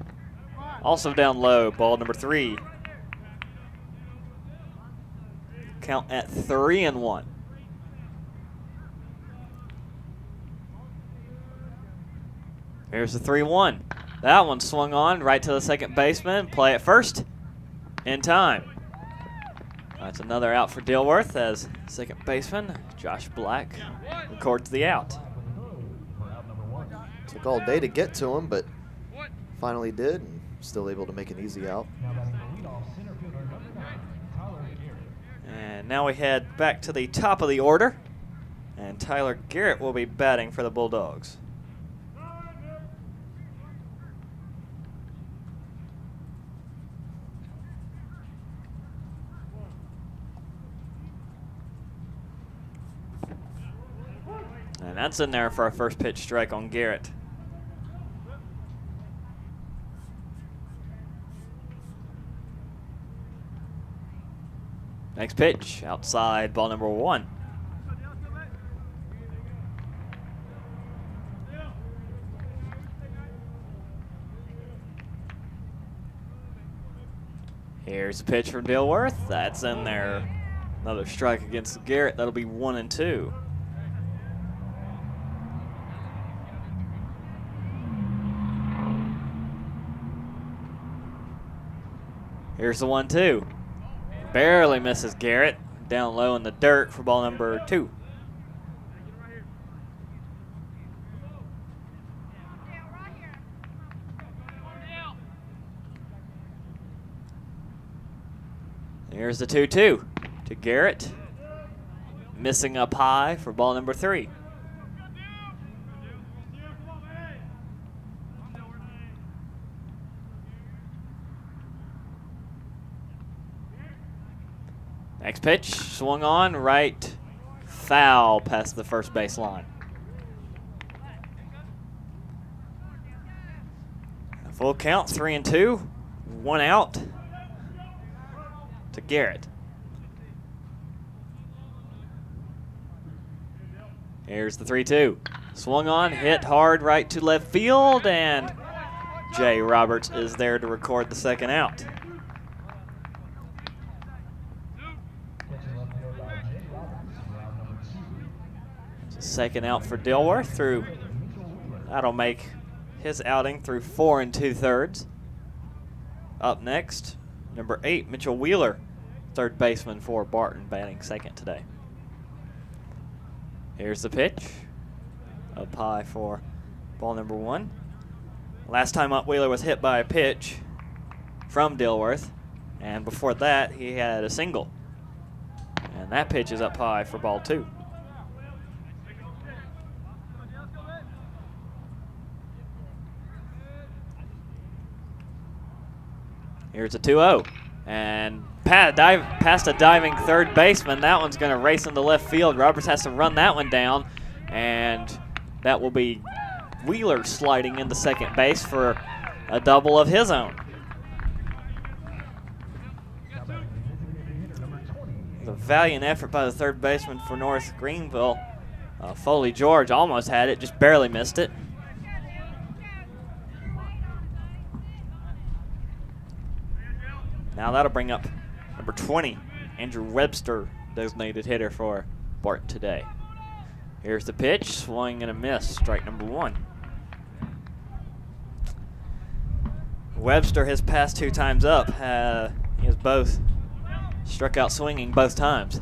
Speaker 1: Also down low, ball number 3. Count at 3-1. Here's the 3-1. That one swung on right to the second baseman. Play at first. In time. That's another out for Dilworth as second baseman Josh Black records the out.
Speaker 2: Took all day to get to him, but finally did, and still able to make an easy out.
Speaker 1: And now we head back to the top of the order, and Tyler Garrett will be batting for the Bulldogs. And that's in there for our first pitch strike on Garrett. Next pitch, outside, ball number 1. Here's a pitch from Dilworth. That's in there. Another strike against Garrett. That'll be 1-2. Here's the 1-2. Barely misses Garrett. Down low in the dirt for ball number 2. Here's the 2-2 to Garrett. Missing up high for ball number 3. Next pitch, swung on, right, foul past the first base line. A full count, 3-2, 1 out to Garrett. Here's the 3-2. Swung on, hit hard right to left field, and Jay Roberts is there to record the second out. Second out for Dilworth through, that'll make his outing through 4 2/3. Up next, number 8, Mitchell Wheeler, third baseman for Barton, batting second today. Here's the pitch, up high for ball number 1. Last time up, Wheeler was hit by a pitch from Dilworth, and before that, he had a single. And that pitch is up high for ball 2. Here's a 2-0, and past a diving third baseman. That one's going to race into left field. Roberts has to run that one down, and that will be Wheeler sliding into second base for a double of his own. The valiant effort by the third baseman for North Greenville. Foley George almost had it, just barely missed it. Now that'll bring up number 20, Andrew Webster, designated hitter for Barton today. Here's the pitch, swing and a miss, strike number 1. Webster, his past 2 times up, he has both struck out swinging both times.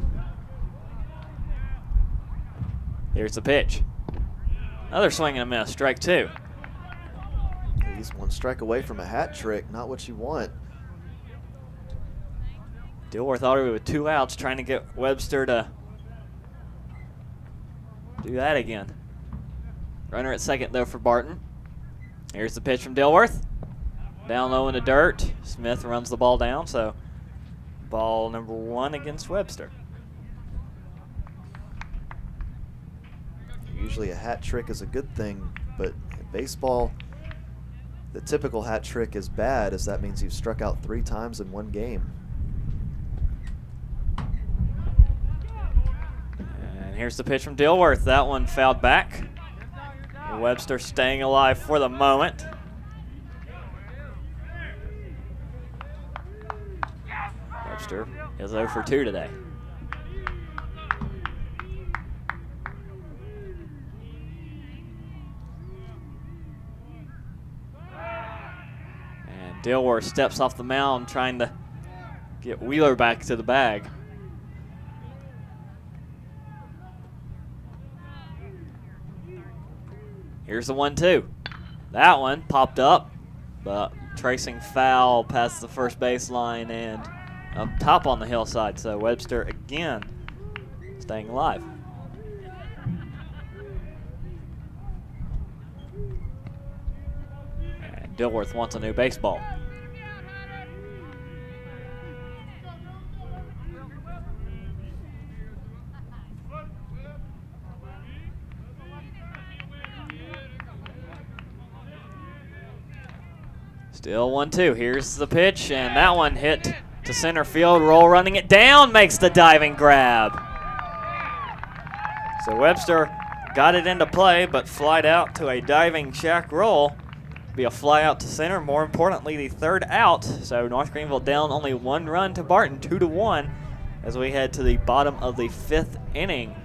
Speaker 1: Here's the pitch, Another swing and a miss, strike 2.
Speaker 2: He's one strike away from a hat trick, not what you want.
Speaker 1: Dilworth already with 2 outs, trying to get Webster to do that again. Runner at second, though, for Barton. Here's the pitch from Dilworth. Down low in the dirt. Smith runs the ball down, so ball number 1 against Webster.
Speaker 2: Usually a hat trick is a good thing, but in baseball, the typical hat trick is bad, as that means you've struck out 3 times in one game.
Speaker 1: And here's the pitch from Dilworth. That one fouled back. Webster staying alive for the moment. Webster is 0 for 2 today. And Dilworth steps off the mound trying to get Wheeler back to the bag. Here's the 1-2. That one popped up, but tracing foul past the first baseline and up top on the hillside. So Webster again staying alive. And Dilworth wants a new baseball. Still 1-2. Here's the pitch, and that one hit to center field. Roll running it down, makes the diving grab. So Webster got it into play, but flied out to a diving shack roll. Be a fly out to center. More importantly, the 3rd out. So North Greenville down only 1 run to Barton, 2-1, as we head to the bottom of the 5th inning.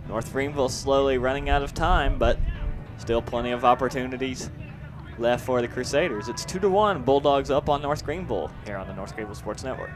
Speaker 1: North Greenville slowly running out of time, but still plenty of opportunities left for the Crusaders. It's 2-1, Bulldogs up on North Greenville here on the North Greenville Sports Network.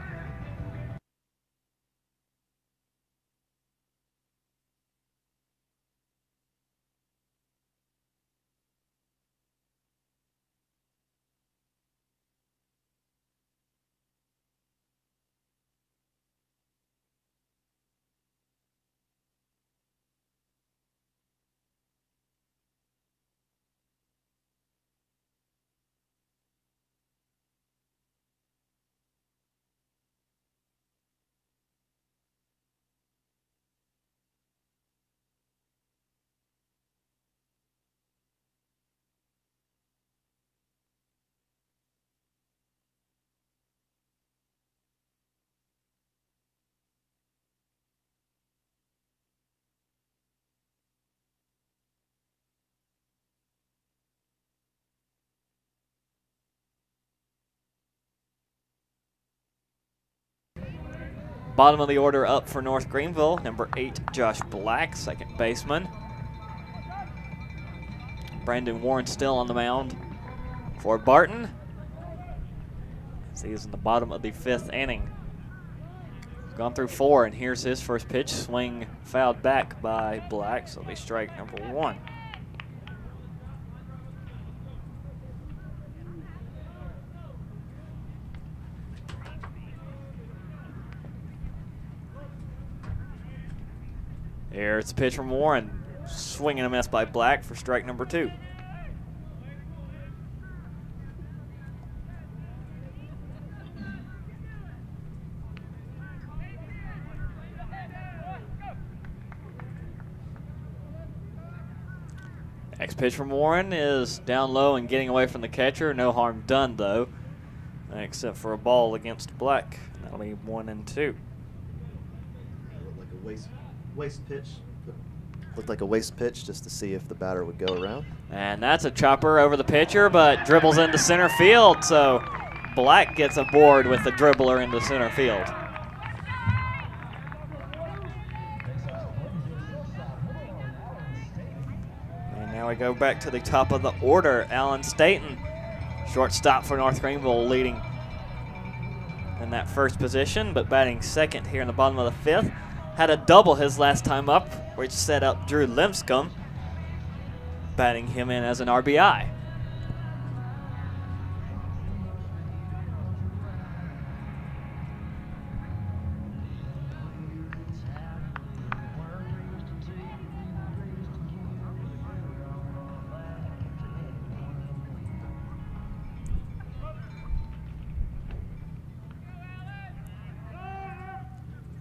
Speaker 1: Bottom of the order up for North Greenville, number 8, Josh Black, second baseman. Brandon Warren still on the mound for Barton. He's in the bottom of the 5th inning. Gone through 4, and here's his first pitch. Swing fouled back by Black, so they strike number 1. Here's a pitch from Warren. Swing and a miss by Black for strike number 2. Next pitch from Warren is down low and getting away from the catcher. No harm done, though, except for a ball against Black. That'll be 1-2.
Speaker 2: Looked like a waste pitch. Looked like a waste pitch just to see if the batter would go around. And
Speaker 1: that's a chopper over the pitcher, but dribbles into center field. So Black gets aboard with the dribbler into center field. And now we go back to the top of the order. Alan Staten, shortstop for North Greenville, leading in that first position, but batting second here in the bottom of the 5th. Had a double his last time up, which set up Drew Limscomb. batting him in as an RBI.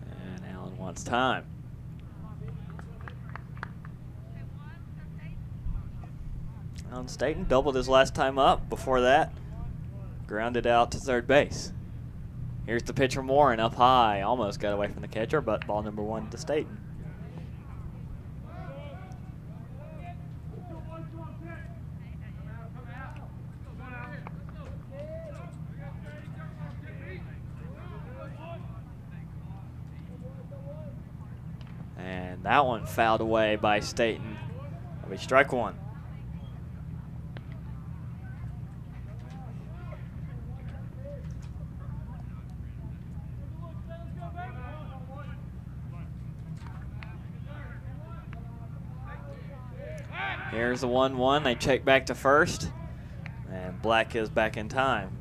Speaker 1: And Allen wants time. Alan Staten doubled his last time up. Before that, grounded out to third base. Here's the pitcher Warren up high. Almost got away from the catcher, but ball number 1 to Staten. And that one fouled away by Staten. That'll be strike 1. Here's the 1-1. They check back to first, and Black is back in time.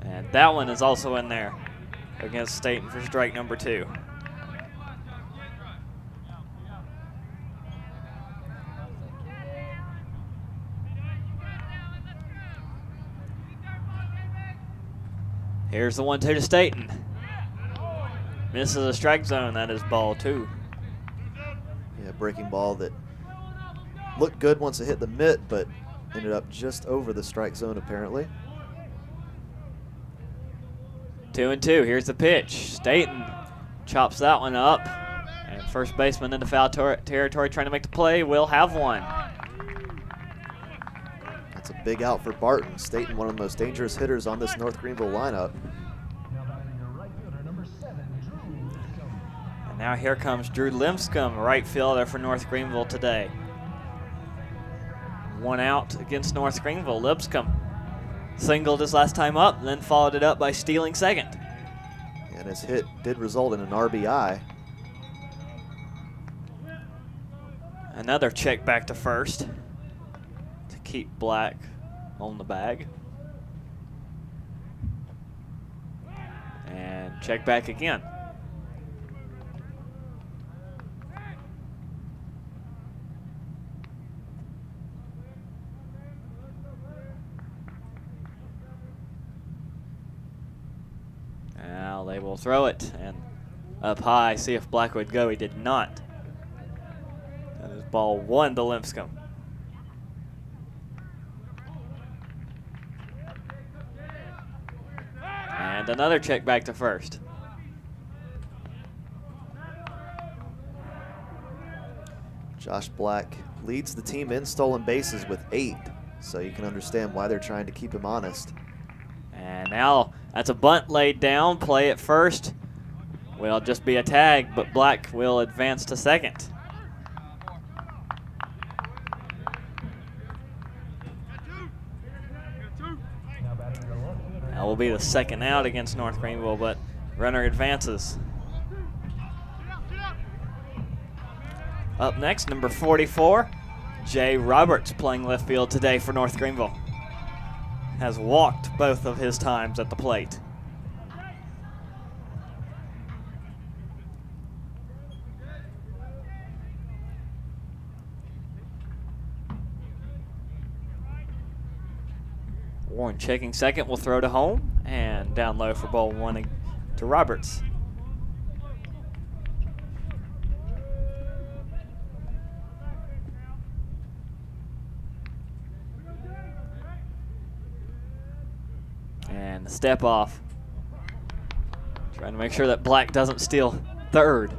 Speaker 1: And that one is also in there against Staten for strike number 2. Here's the 1-2 to Staten. Misses a strike zone. That is ball 2.
Speaker 2: Yeah, breaking ball that looked good once it hit the mitt, but ended up just over the strike zone apparently.
Speaker 1: 2-2. Here's the pitch. Staten chops that one up. And first baseman into foul territory trying to make the play will have one.
Speaker 2: That's a big out for Barton. Staten, one of the most dangerous hitters on this North Greenville lineup.
Speaker 1: And now here comes Drew Limscomb, right fielder for North Greenville today. 1 out against North Greenville. Lipscomb singled his last time up, then followed it up by stealing second.
Speaker 2: And his hit did result in an RBI.
Speaker 1: Another check back to first to keep Black on the bag. And check back again. Now they will throw it, and up high, see if Black would go. He did not. That is ball 1 to Lipscomb. And another check back to first.
Speaker 2: Josh Black leads the team in stolen bases with 8, so you can understand why they're trying to keep him honest.
Speaker 1: And now that's a bunt laid down. Play at first will just be a tag, but Black will advance to second. That will be the second out against North Greenville, but runner advances. Up next, number 44, Jay Roberts, playing left field today for North Greenville. Has walked both of his times at the plate. Warren checking second, will throw to home, and down low for ball 1 to Roberts. And the step off. Trying to make sure that Black doesn't steal third.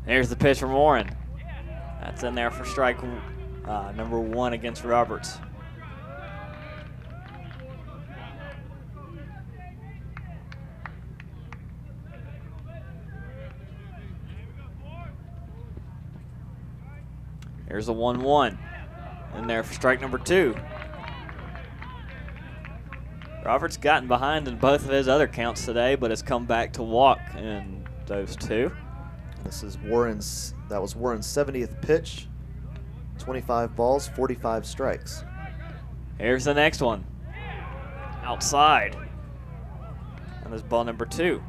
Speaker 1: There's the pitch from Warren. That's in there for strike number 1 against Roberts. Here's a 1-1. in there for strike number 2. Roberts gotten behind in both of his other counts today, but has come back to walk in those 2.
Speaker 2: This is that was Warren's 70th pitch. 25 balls, 45 strikes.
Speaker 1: Here's the next one. Outside. And this ball number 2.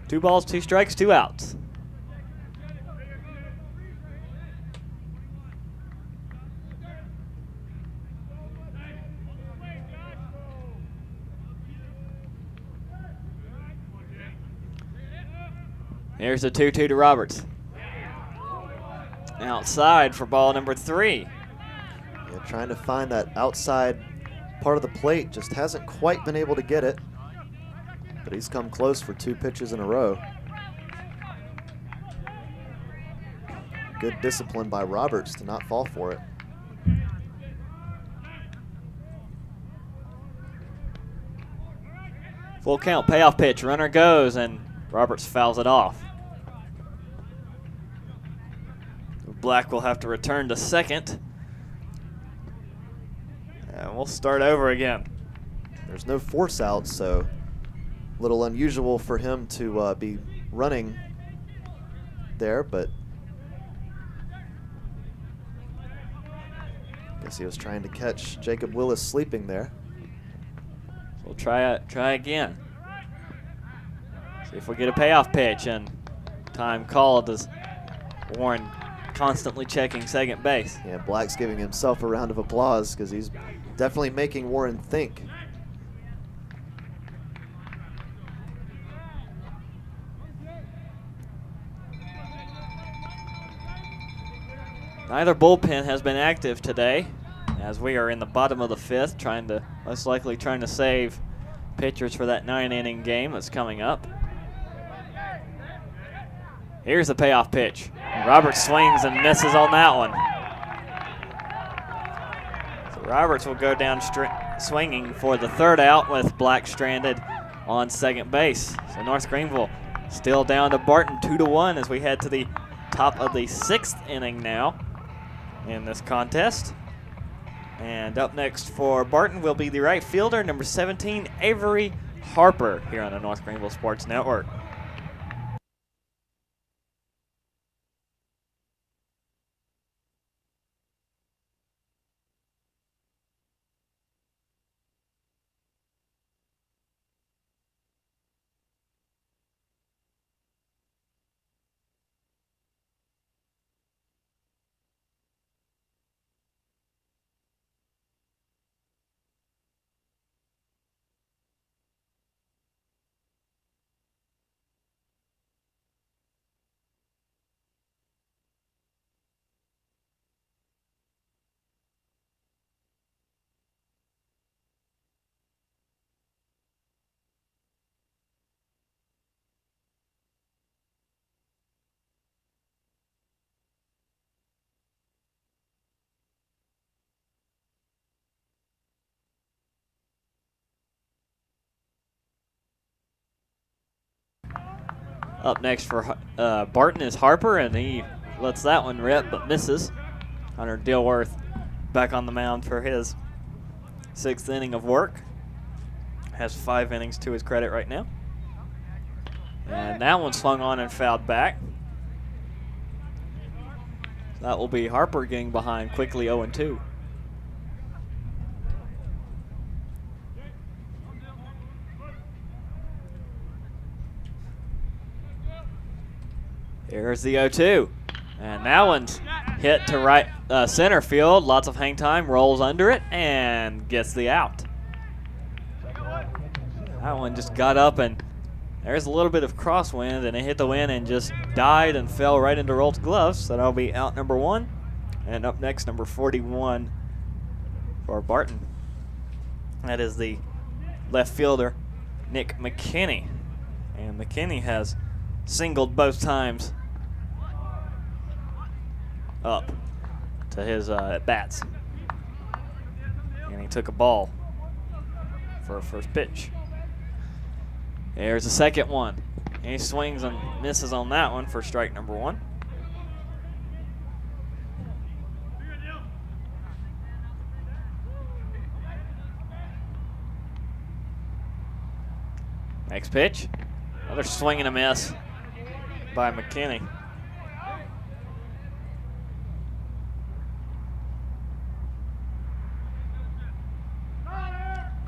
Speaker 1: 2 balls, 2 strikes, 2 outs. Here's the 2-2 to Roberts. Outside for ball number 3.
Speaker 2: Yeah, trying to find that outside part of the plate, just hasn't quite been able to get it. But he's come close for 2 pitches in a row. Good discipline by Roberts to not fall for it.
Speaker 1: Full count, payoff pitch, runner goes, and Roberts fouls it off. Black will have to return to second. And we'll start over again.
Speaker 2: There's no force out, so a little unusual for him to be running there, but I guess he was trying to catch Jacob Willis sleeping there.
Speaker 1: So we'll try again. See if we get a payoff pitch, and time called as Warren constantly checking second base.
Speaker 2: Yeah, Black's giving himself a round of applause because he's definitely making Warren think.
Speaker 1: Neither bullpen has been active today, as we are in the bottom of the 5th, most likely trying to save pitchers for that 9-inning game that's coming up. Here's the payoff pitch. Roberts swings and misses on that one. So Roberts will go down swinging for the 3rd out with Black stranded on second base. So North Greenville still down to Barton 2-1 as we head to the top of the 6th inning now in this contest. And up next for Barton will be the right fielder, number 17, Avery Harper, here on the North Greenville Sports Network. Up next for Barton is Harper, and he lets that one rip but misses. Hunter Dilworth back on the mound for his 6th inning of work. Has 5 innings to his credit right now. And that one swung on and fouled back. That will be Harper getting behind quickly 0-2. Here's the 0-2. And that one's hit to right center field. Lots of hang time, rolls under it, and gets the out. That one just got up, and there's a little bit of crosswind, and it hit the wind and just died and fell right into Rolt's gloves. So that'll be out number 1. And up next, number 41 for Barton. That is the left fielder, Nick McKinney. And McKinney has singled both times up to his at-bats. And he took a ball for a first pitch. There's the second one. He swings and misses on that one for strike number 1. Next pitch. Another swing and a miss by McKinney.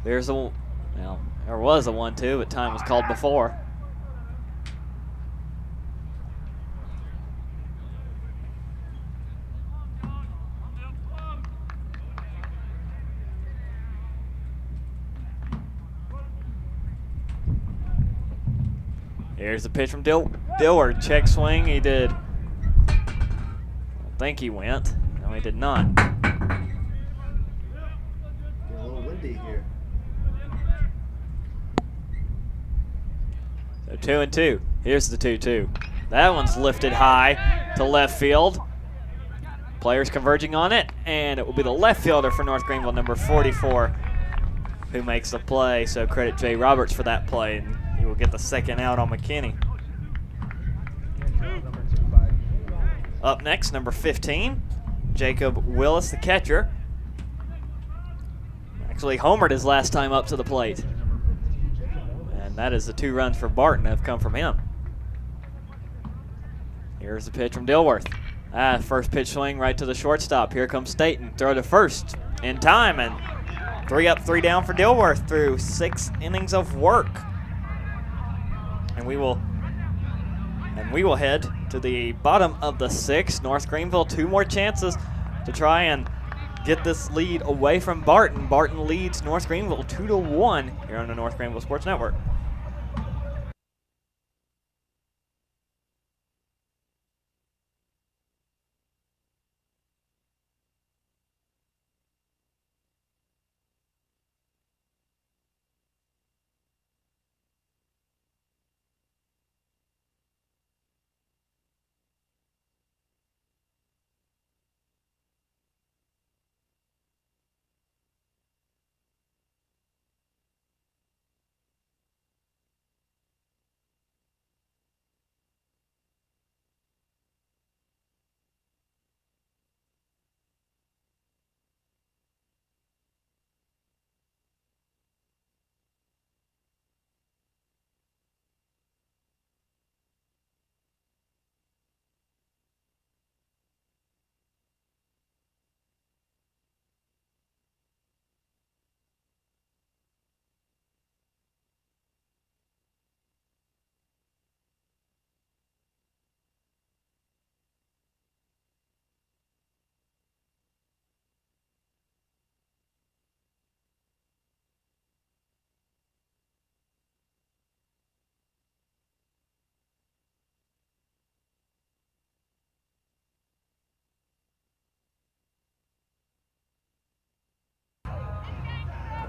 Speaker 1: There's a, well, there was a 1-2, but time was called before. Here's the pitch from Dillard. Check swing. He did. I don't think he went. No, he did not.
Speaker 2: Getting a little windy here.
Speaker 1: So 2-2. Here's the 2-2. That one's lifted high to left field. Players converging on it, and it will be the left fielder for North Greenville, number 44, who makes the play. So credit Jay Roberts for that play, and he will get the second out on McKinney. Up next, number 15, Jacob Willis, the catcher. Actually homered his last time up to the plate. And that is the 2 runs for Barton that have come from him. Here's the pitch from Dilworth. First pitch swing right to the shortstop. Here comes Staten. Throw to first in time, and 3 up, 3 down for Dilworth through 6 innings of work. And we will head to the bottom of the 6th. North Greenville 2 more chances to try and get this lead away from Barton. Barton leads North Greenville 2-1 here on the North Greenville Sports Network.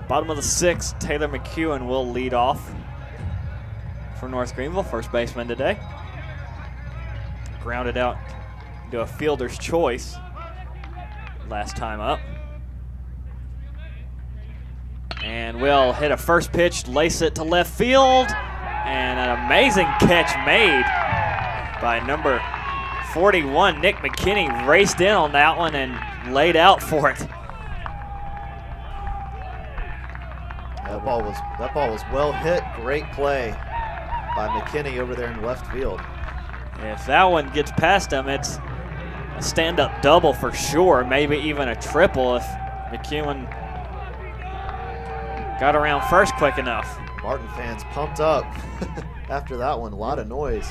Speaker 1: Bottom of the 6th, Taylor McEwen will lead off for North Greenville, first baseman today. Grounded out to a fielder's choice last time up. And will hit a first pitch, lace it to left field, and an amazing catch made by number 41, Nick McKinney. Raced in on that one and laid out for it.
Speaker 2: That ball was well hit. Great play by McKinney over there in left field.
Speaker 1: If that one gets past him, it's a stand-up double for sure, maybe even a triple if McEwen got around first quick enough.
Speaker 2: Barton fans pumped up after that one. A lot of noise.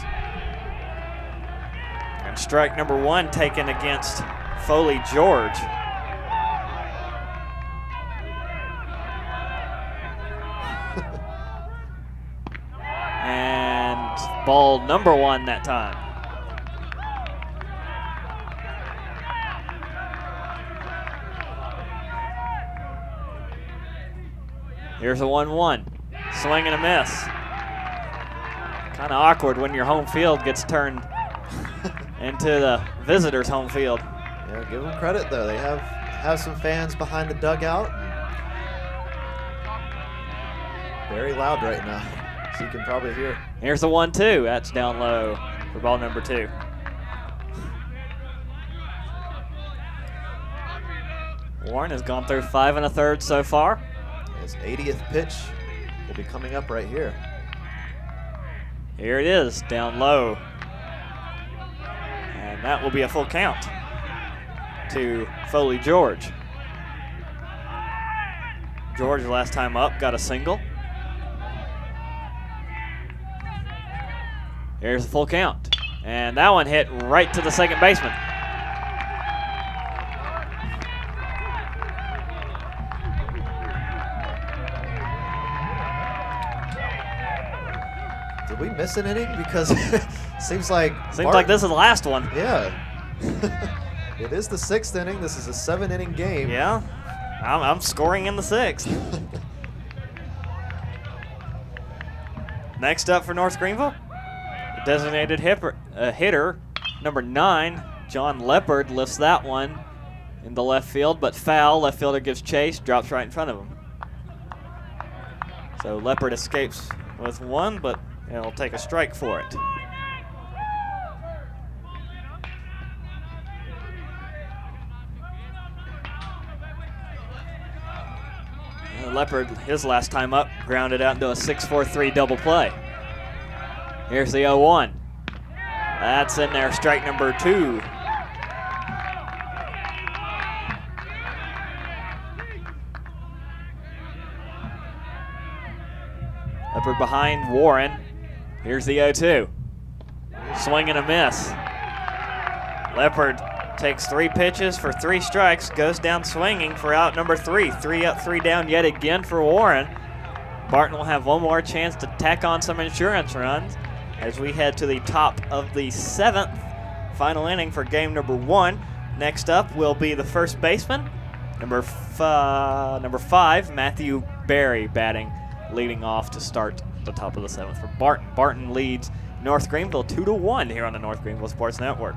Speaker 1: And strike number 1 taken against Foley George. And ball number 1 that time. Here's a 1-1. Swing and a miss. Kind of awkward when your home field gets turned into the visitors' home field.
Speaker 2: Yeah, give them credit though. They have some fans behind the dugout. Very loud right now, so you can probably hear.
Speaker 1: Here's the 1-2. That's down low for ball number 2. Warren has gone through 5 1/3 so far.
Speaker 2: His 80th pitch will be coming up right here.
Speaker 1: Here it is, down low. And that will be a full count to Foley George. George, last time up, got a single. Here's the full count. And that one hit right to the second baseman.
Speaker 2: Did we miss an inning? Because it seems like
Speaker 1: this is the last one.
Speaker 2: Yeah. It is the 6th inning. This is a 7-inning game.
Speaker 1: Yeah. I'm scoring in the 6th. Next up for North Greenville, the designated hitter, number 9, John Leopard, lifts that one in the left field, but foul. Left fielder gives chase, drops right in front of him. So Leopard escapes with one, but he'll take a strike for it. Leopard, his last time up, grounded out into a 6-4-3 double play. Here's the 0-1. That's in there, strike number 2. Leopard behind Warren. Here's the 0-2. Swing and a miss. Leopard takes 3 pitches for 3 strikes, goes down swinging for out number 3. 3 up, 3 down yet again for Warren. Barton will have one more chance to tack on some insurance runs as we head to the top of the 7th final inning for game number 1. Next up will be the first baseman, number 5, Matthew Berry, batting, leading off to start the top of the 7th for Barton. Barton leads North Greenville 2-1 here on the North Greenville Sports Network.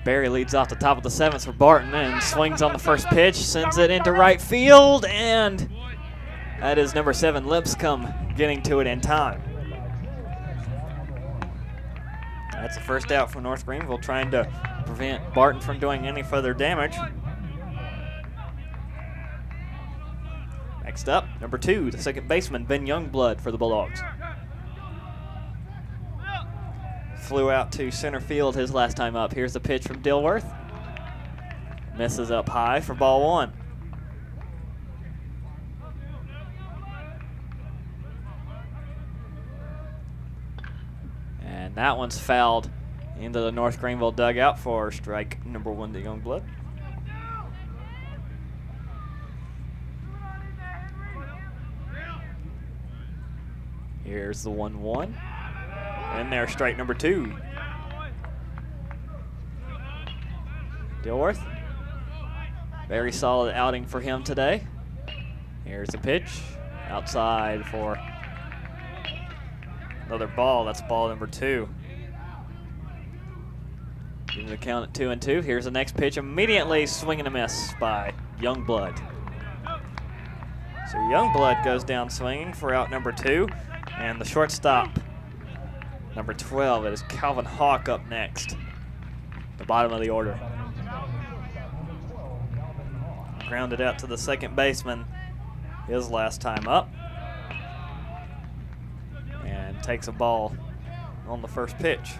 Speaker 1: Barry leads off the top of the 7th for Barton and swings on the first pitch, sends it into right field, and that is number 7, Lipscomb, getting to it in time. That's the first out for North Greenville, trying to prevent Barton from doing any further damage. Next up, number 2, the second baseman, Ben Youngblood for the Bulldogs. Flew out to center field his last time up. Here's the pitch from Dilworth. Misses up high for ball 1. And that one's fouled into the North Greenville dugout for strike number 1 to Youngblood. Here's the 1-1. And there's strike number 2. Dilworth. Very solid outing for him today. Here's the pitch. Outside for another ball. That's ball number 2. Giving the count at 2-2. Here's the next pitch. Immediately swing and a miss by Youngblood. So Youngblood goes down swinging for out number 2. And the shortstop, number 12, it is Calvin Hawk up next. The bottom of the order. Grounded out to the second baseman his last time up. And takes a ball on the first pitch.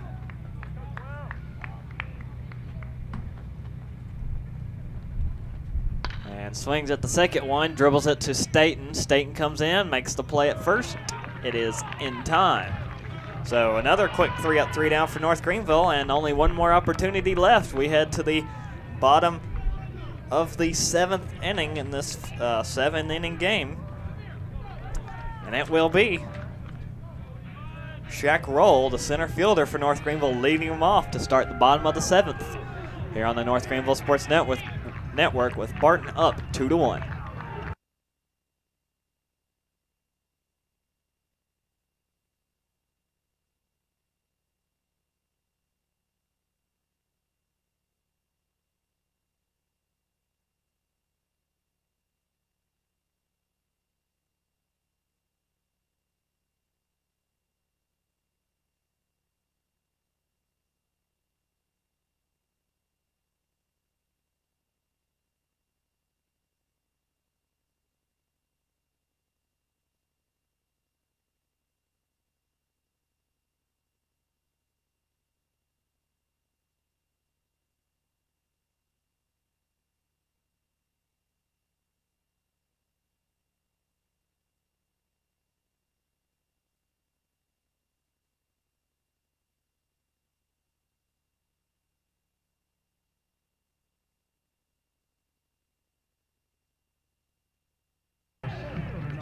Speaker 1: And swings at the second one, dribbles it to Staten. Staten comes in, makes the play at first. It is in time. So another quick 3 up, 3 down for North Greenville, and only one more opportunity left. We head to the bottom of the 7th inning in this 7-inning game. And it will be Shaq Roll, the center fielder for North Greenville, leading them off to start the bottom of the 7th. Here on the North Greenville Sports Network with Barton up 2-1.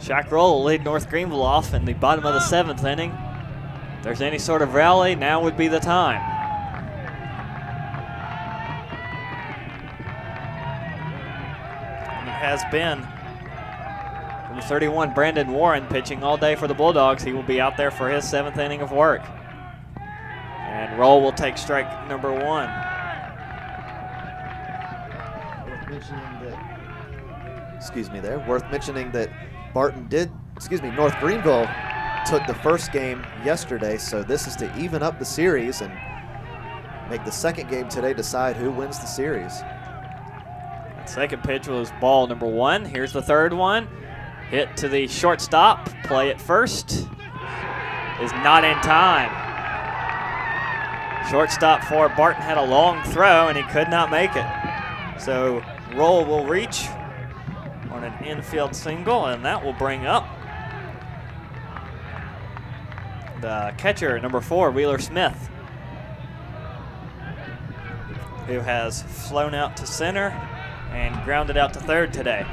Speaker 1: Shaq Roll will lead North Greenville off in the bottom of the 7th inning. If there's any sort of rally, now would be the time. And it has been number 31, Brandon Warren, pitching all day for the Bulldogs. He will be out there for his 7th inning of work. And Roll will take strike number 1.
Speaker 2: Worth mentioning that North Greenville took the first game yesterday, so this is to even up the series and make the second game today decide who wins the series.
Speaker 1: That second pitch was ball number 1. Here's the third one. Hit to the shortstop. Play at first is not in time. Shortstop for Barton had a long throw and he could not make it. So Roll will reach on an infield single, and that will bring up the catcher, number 4, Wheeler Smith, who has flown out to center and grounded out to third today.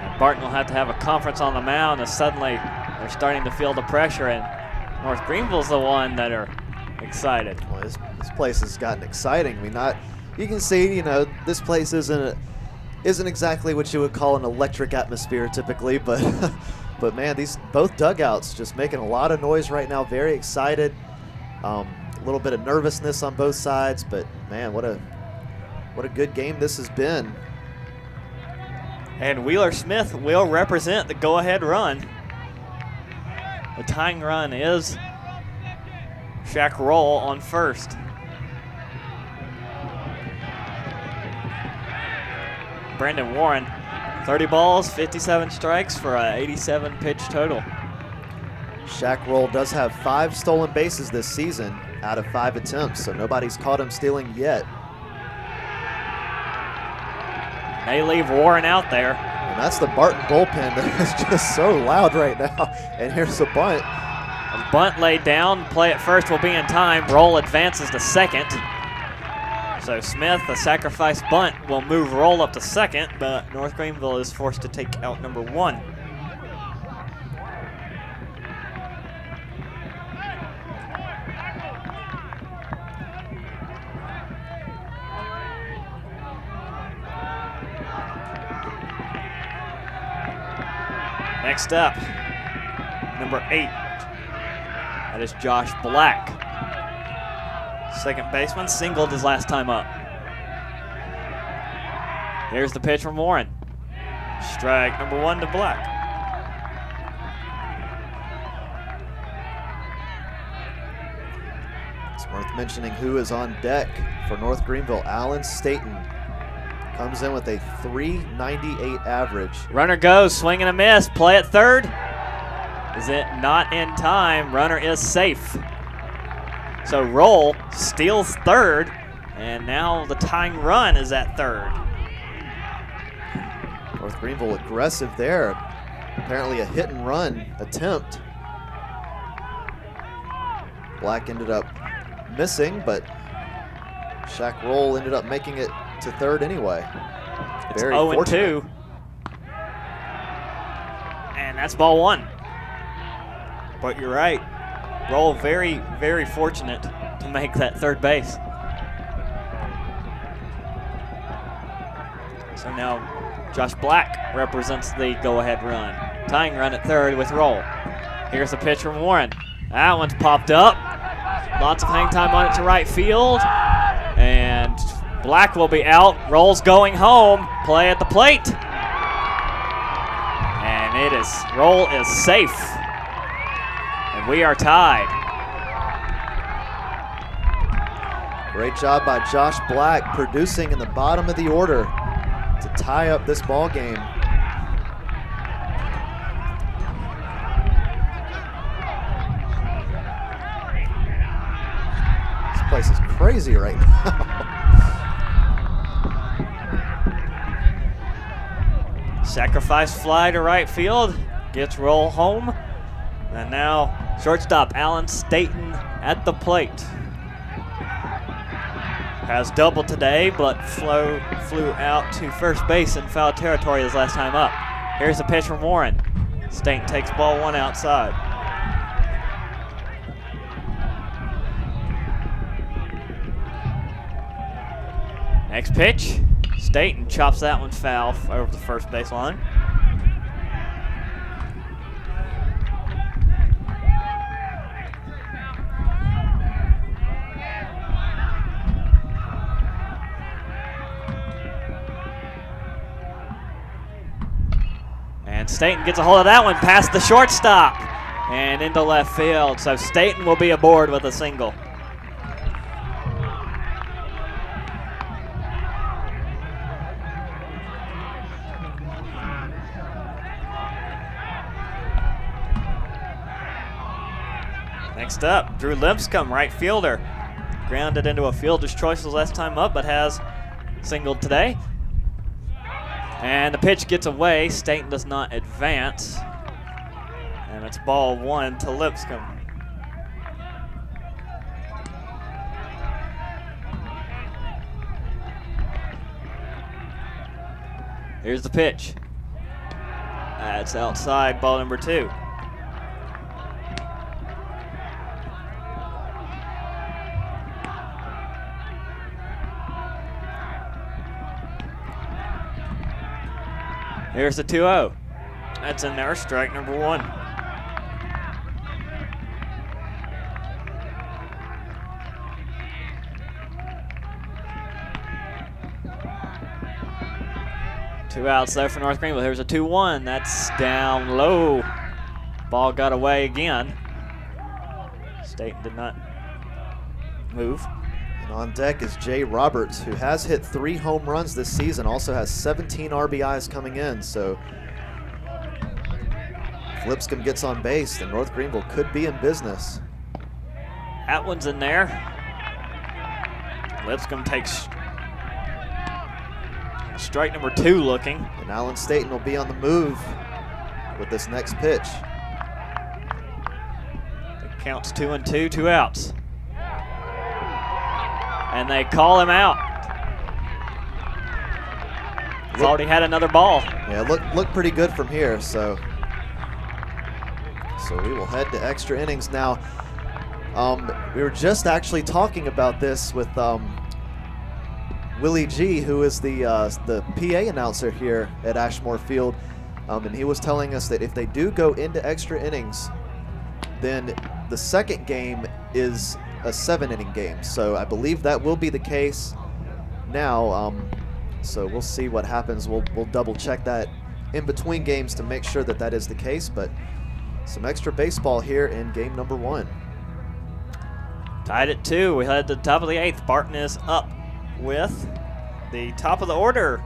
Speaker 1: And Barton will have to have a conference on the mound as suddenly they're starting to feel the pressure, and North Greenville's the one that are excited.
Speaker 2: Well, this place has gotten exciting. I mean, you can see, this place isn't exactly what you would call an electric atmosphere typically, but but man, these both dugouts just making a lot of noise right now. Very excited. A little bit of nervousness on both sides, but man, what a good game this has been.
Speaker 1: And Wheeler Smith will represent the go-ahead run. The tying run is Shaq Roll on first. Brandon Warren, 30 balls, 57 strikes for an 87 pitch total.
Speaker 2: Shaq Roll does have 5 stolen bases this season out of 5 attempts, so nobody's caught him stealing yet.
Speaker 1: They leave Warren out there.
Speaker 2: And that's the Barton bullpen that is just so loud right now. And here's a bunt.
Speaker 1: A bunt laid down, play at first will be in time. Roll advances to second. So Smith, a sacrifice bunt, will move Roll up to second, but North Greenville is forced to take out number 1. Next up, number 8. That is Josh Black. Second baseman, singled his last time up. Here's the pitch from Warren. Strike number 1 to Black.
Speaker 2: It's worth mentioning who is on deck for North Greenville. Alan Staten comes in with a .398 average.
Speaker 1: Runner goes, swing and a miss. Play at third. Is it not in time? Runner is safe. So Roll steals third, and now the tying run is at third.
Speaker 2: North Greenville aggressive there. Apparently a hit and run attempt. Black ended up missing, but Shaq Roll ended up making it to third anyway.
Speaker 1: It's 0-2. And that's ball 1. But you're right. Roll very, very fortunate to make that third base. So now Josh Black represents the go-ahead run. Tying run at third with Roll. Here's the pitch from Warren. That one's popped up. Lots of hang time on it to right field. And Black will be out. Roll's going home. Play at the plate. And Roll is safe. And we are tied.
Speaker 2: Great job by Josh Black producing in the bottom of the order to tie up this ball game. This place is crazy right now.
Speaker 1: Sacrifice fly to right field, gets Roll home. And now shortstop Alan Staten at the plate. Has doubled today, but flew out to first base in foul territory his last time up. Here's the pitch from Warren. Staten takes ball one outside. Next pitch, Staten chops that one foul over the first baseline. And Staten gets a hold of that one past the shortstop and into left field. So Staten will be aboard with a single. Next up, Drew Lipscomb, right fielder. Grounded into a fielder's choice his last time up, but has singled today. And the pitch gets away. Staten does not advance. And it's ball one to Lipscomb. Here's the pitch. That's outside, ball number two. Here's the 2-0. That's in there, strike number one. Two outs there for North Greenville. Here's a 2-1. That's down low. Ball got away again. Staten did not move.
Speaker 2: And on deck is Jay Roberts, who has hit 3 home runs this season, also has 17 RBIs coming in. So if Lipscomb gets on base, then North Greenville could be in business.
Speaker 1: That one's in there. Lipscomb takes strike number two looking.
Speaker 2: And Alan Staten will be on the move with this next pitch.
Speaker 1: It counts 2-2, 2 outs. And they call him out. He's already had another ball.
Speaker 2: Yeah, look pretty good from here. So we will head to extra innings now. We were just actually talking about this with Willie G, who is the PA announcer here at Ashmore Field, and he was telling us that if they do go into extra innings, then the second game is a 7-inning game. So I believe that will be the case now. So we'll see what happens. We'll double check that in between games to make sure that that is the case. But some extra baseball here in game number 1.
Speaker 1: Tied at 2. We head to the top of the 8th. Barton is up with the top of the order,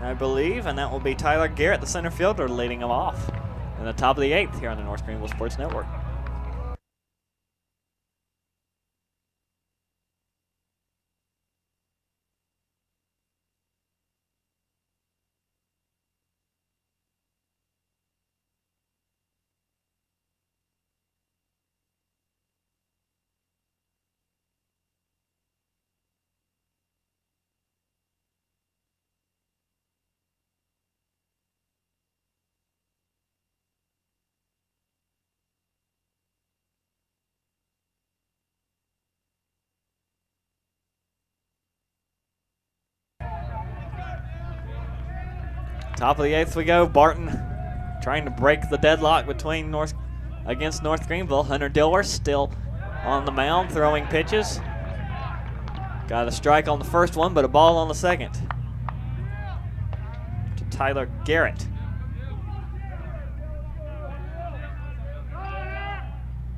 Speaker 1: I believe, and that will be Tyler Garrett, the center fielder, leading him off in the top of the 8th here on the North Greenville Sports Network. Top of the 8th we go. Barton trying to break the deadlock between North Greenville. Hunter Dilworth still on the mound throwing pitches. Got a strike on the first one, but a ball on the second. To Tyler Garrett.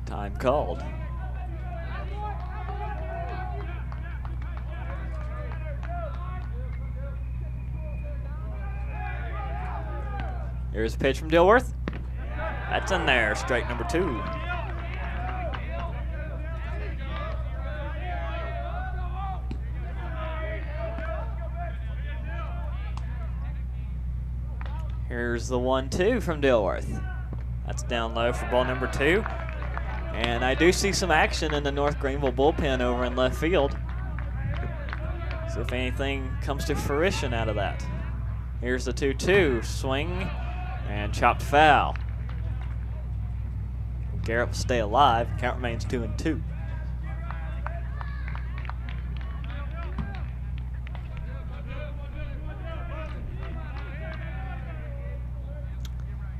Speaker 1: Time called. Here's a pitch from Dilworth. That's in there, strike number 2. Here's the 1-2 from Dilworth. That's down low for ball number 2. And I do see some action in the North Greenville bullpen over in left field. So if anything comes to fruition out of that. Here's the 2-2, swing and chopped foul. Garrett will stay alive. Count remains 2-2.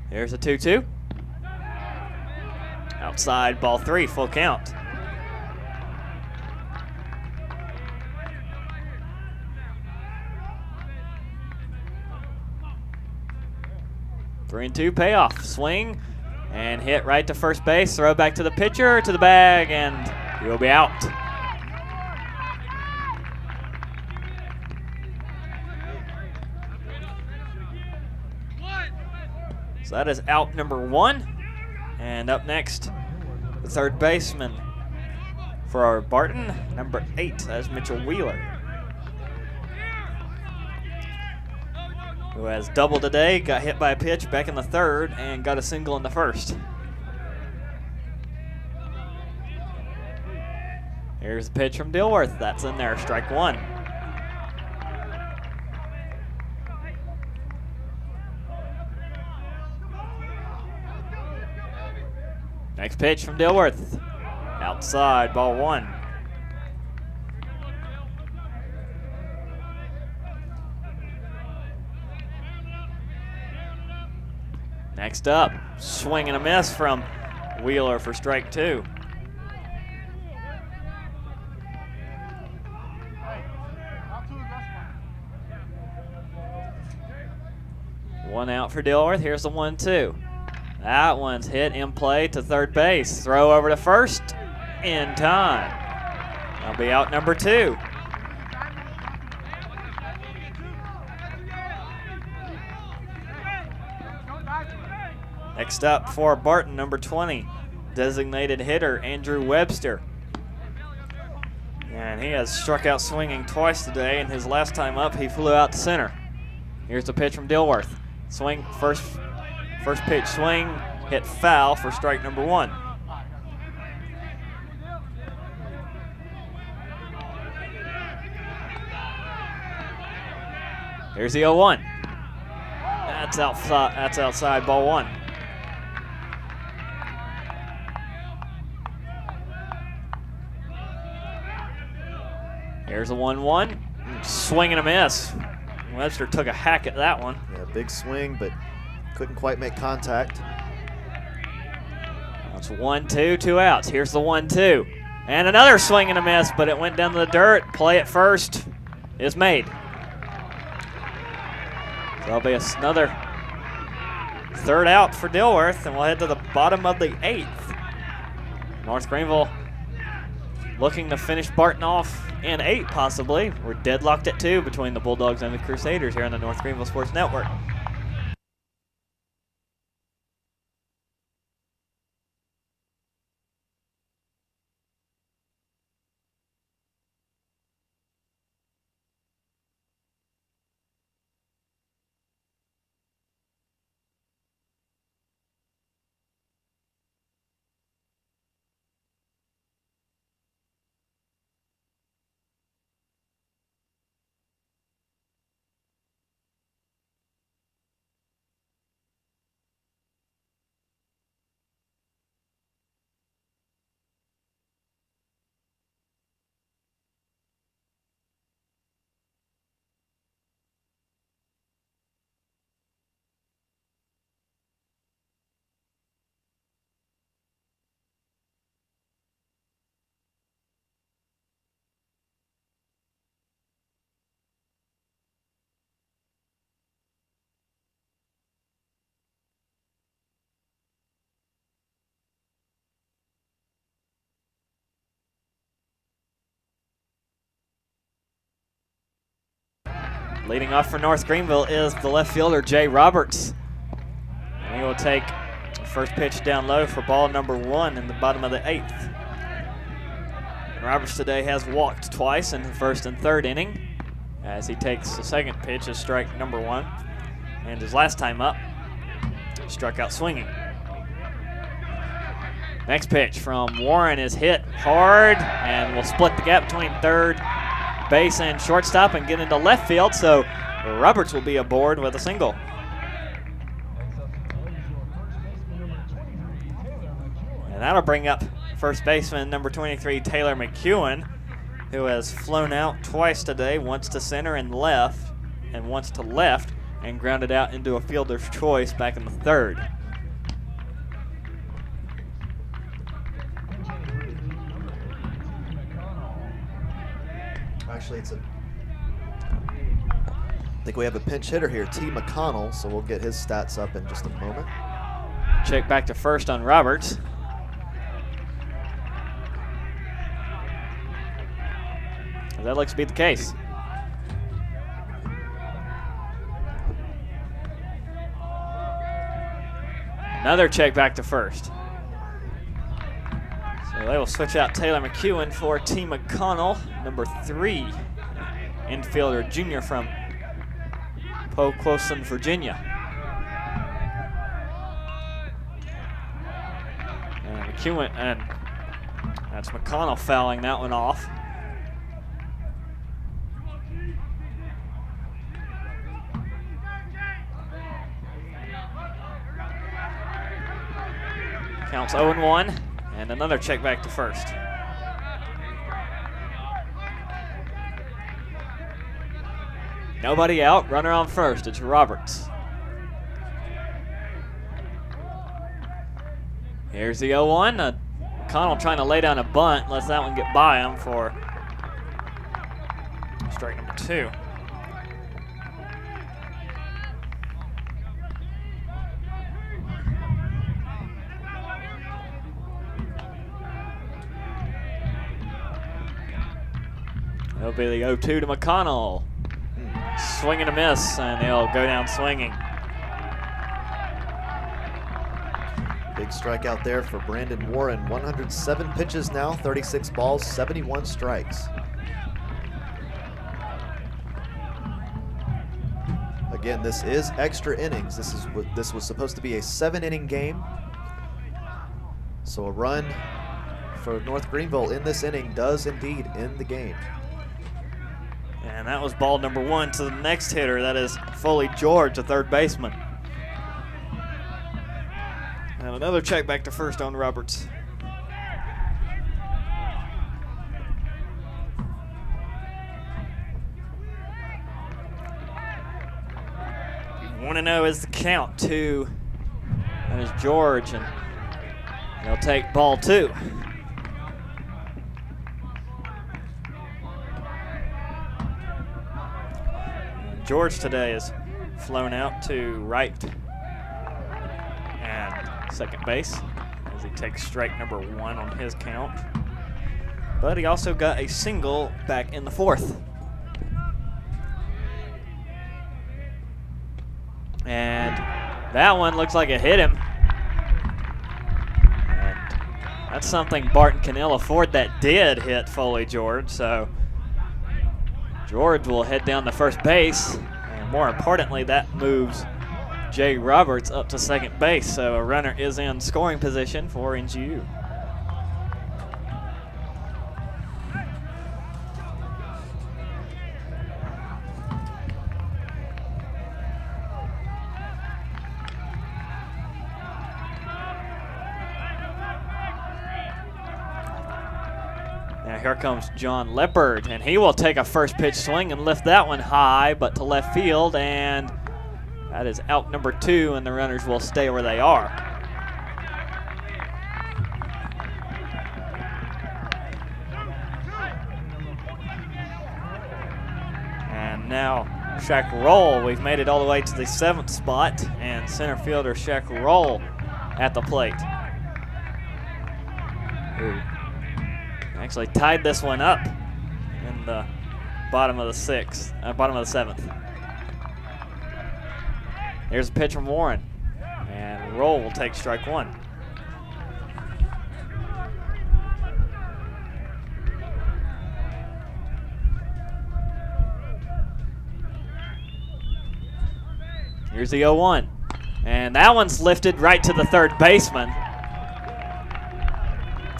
Speaker 1: Here's a 2-2. Outside, ball 3, full count. Three and 2 payoff. Swing and hit right to first base. Throw back to the pitcher, to the bag, and he'll be out. So that is out number 1. And up next, the third baseman for our Barton, number 8. That is Mitchell Wheeler, who has doubled today, got hit by a pitch back in the 3rd, and got a single in the 1st. Here's the pitch from Dilworth. That's in there, strike 1. Next pitch from Dilworth. Outside, ball 1. Next up, swing and a miss from Wheeler for strike 2. One out for Dilworth. Here's the 1-2. That one's hit in play to third base. Throw over to first in time. That'll be out number 2. Next up for Barton, number 20, designated hitter Andrew Webster. And he has struck out swinging twice today, and his last time up he flew out to center. Here's the pitch from Dilworth. Swing, first pitch swing, hit foul for strike number 1. Here's the 0-1. That's outside, ball 1. Here's a 1-1. Swing and a miss. Webster took a hack at that one.
Speaker 2: Yeah, big swing, but couldn't quite make contact.
Speaker 1: That's 1-2, 2 outs. Here's the 1-2. And another swing and a miss, but it went down to the dirt. Play at first is made. So that'll be another 3rd out for Dilworth, and we'll head to the bottom of the 8th. North Greenville looking to finish Barton off in 8, possibly. We're deadlocked at 2 between the Bulldogs and the Crusaders here on the North Greenville Sports Network. Leading off for North Greenville is the left fielder, Jay Roberts. And he will take the first pitch down low for ball number 1 in the bottom of the 8th. And Roberts today has walked twice in the first and third inning as he takes the second pitch as strike number 1. And his last time up, struck out swinging. Next pitch from Warren is hit hard and will split the gap between third base and shortstop and get into left field, so Roberts will be aboard with a single. And that'll bring up first baseman number 23, Taylor McEwen, who has flown out twice today, once to center and left, and once to left, and grounded out into a fielder's choice back in the third.
Speaker 2: Actually, I think we have a pinch hitter here, T. McConnell, so we'll get his stats up in just a moment.
Speaker 1: Check back to first on Roberts. That looks to be the case. Another check back to first. So they will switch out Taylor McEwen for T. McConnell, number 3, infielder junior from Poquoson, Virginia. And McEwen, and that's McConnell fouling that one off. Counts 0-1, and another check back to first. Nobody out, runner on first, it's Roberts. Here's the 0-1. McConnell trying to lay down a bunt, lets that one get by him for strike number 2. It'll be the 0-2 to McConnell. Swing and a miss, and he'll go down swinging.
Speaker 2: Big strikeout there for Brandon Warren. 107 pitches now, 36 balls, 71 strikes. Again, this is extra innings. This was supposed to be a 7-inning game. So a run for North Greenville in this inning does indeed end the game.
Speaker 1: And that was ball number 1 to the next hitter. That is Foley George, the third baseman. And another check back to first on Roberts. You want to know is the count. 2. That is George, and they'll take ball 2. George today is flown out to right and second base as he takes strike number 1 on his count. But he also got a single back in the 4th. And that one looks like it hit him. And that's something Barton can ill afford that did hit Foley George, so George will head down to first base, and more importantly, that moves Jay Roberts up to second base, so a runner is in scoring position for NGU. Now here comes John Leopard, and he will take a first pitch swing and lift that one high, but to left field, and that is out number 2, and the runners will stay where they are. And now Shaq Roll, we've made it all the way to the 7th spot, and center fielder Shaq Roll at the plate. Ooh. Actually tied this one up in the bottom of the 7th. Here's a pitch from Warren. And Roll will take strike one. Here's the 0-1. And that one's lifted right to the third baseman.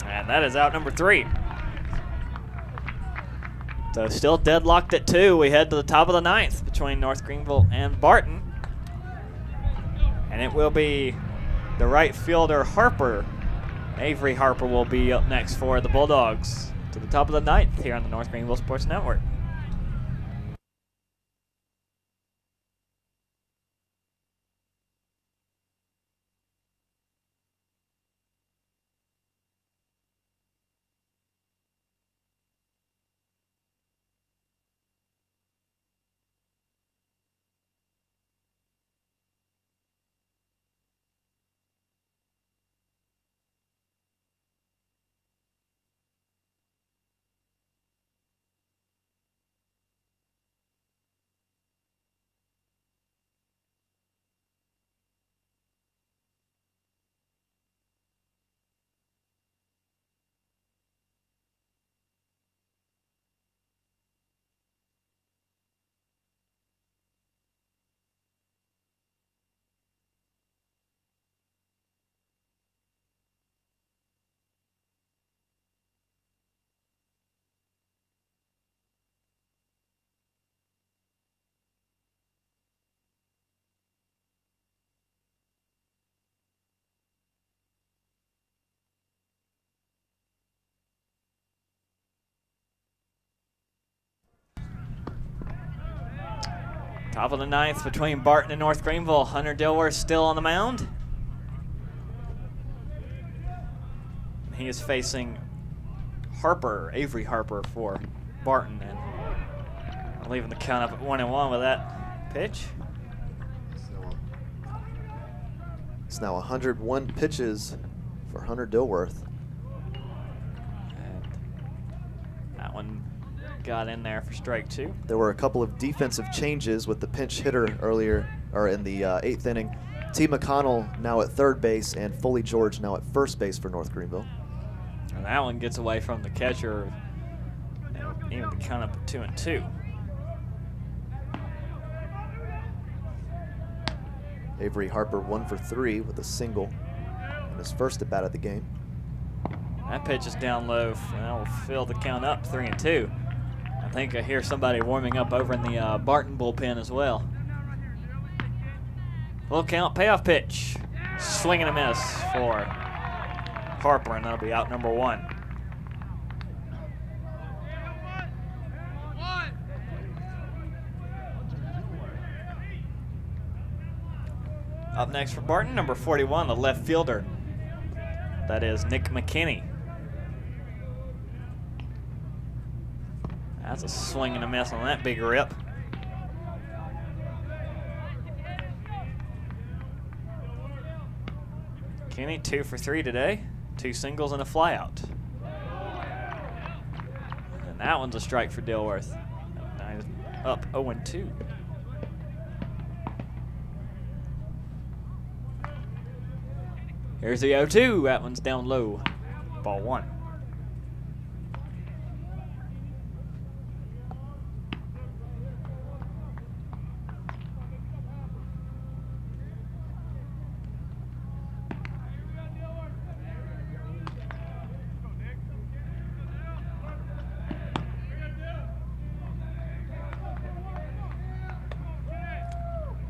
Speaker 1: And that is out number 3. So still deadlocked at 2. We head to the top of the 9th between North Greenville and Barton. And it will be the right fielder Harper. Avery Harper will be up next for the Bulldogs to the top of the 9th here on the North Greenville Sports Network. Top of the 9th between Barton and North Greenville. Hunter Dilworth still on the mound. He is facing Harper, Avery Harper for Barton, and leaving the count up at 1-1 with that pitch.
Speaker 2: It's now 101 pitches for Hunter Dilworth.
Speaker 1: And that one got in there for strike 2.
Speaker 2: There were a couple of defensive changes with the pinch hitter earlier, or in the 8th inning. T. McConnell now at third base, and Foley George now at first base for North Greenville.
Speaker 1: And that one gets away from the catcher, and even the count up at 2-2.
Speaker 2: Avery Harper 1 for 3 with a single in his first at bat of the game.
Speaker 1: That pitch is down low, and that will fill the count up 3-2. I think I hear somebody warming up over in the Barton bullpen as well. Full count, payoff pitch. Swing and a miss for Harper, and that'll be out number 1. Up next for Barton, number 41, the left fielder. That is Nick McKinney. That's a swing and a miss on that big rip. Kenny 2 for 3 today. 2 singles and a flyout. And that one's a strike for Dilworth. Up 0-2. Here's the 0-2. That one's down low. Ball 1.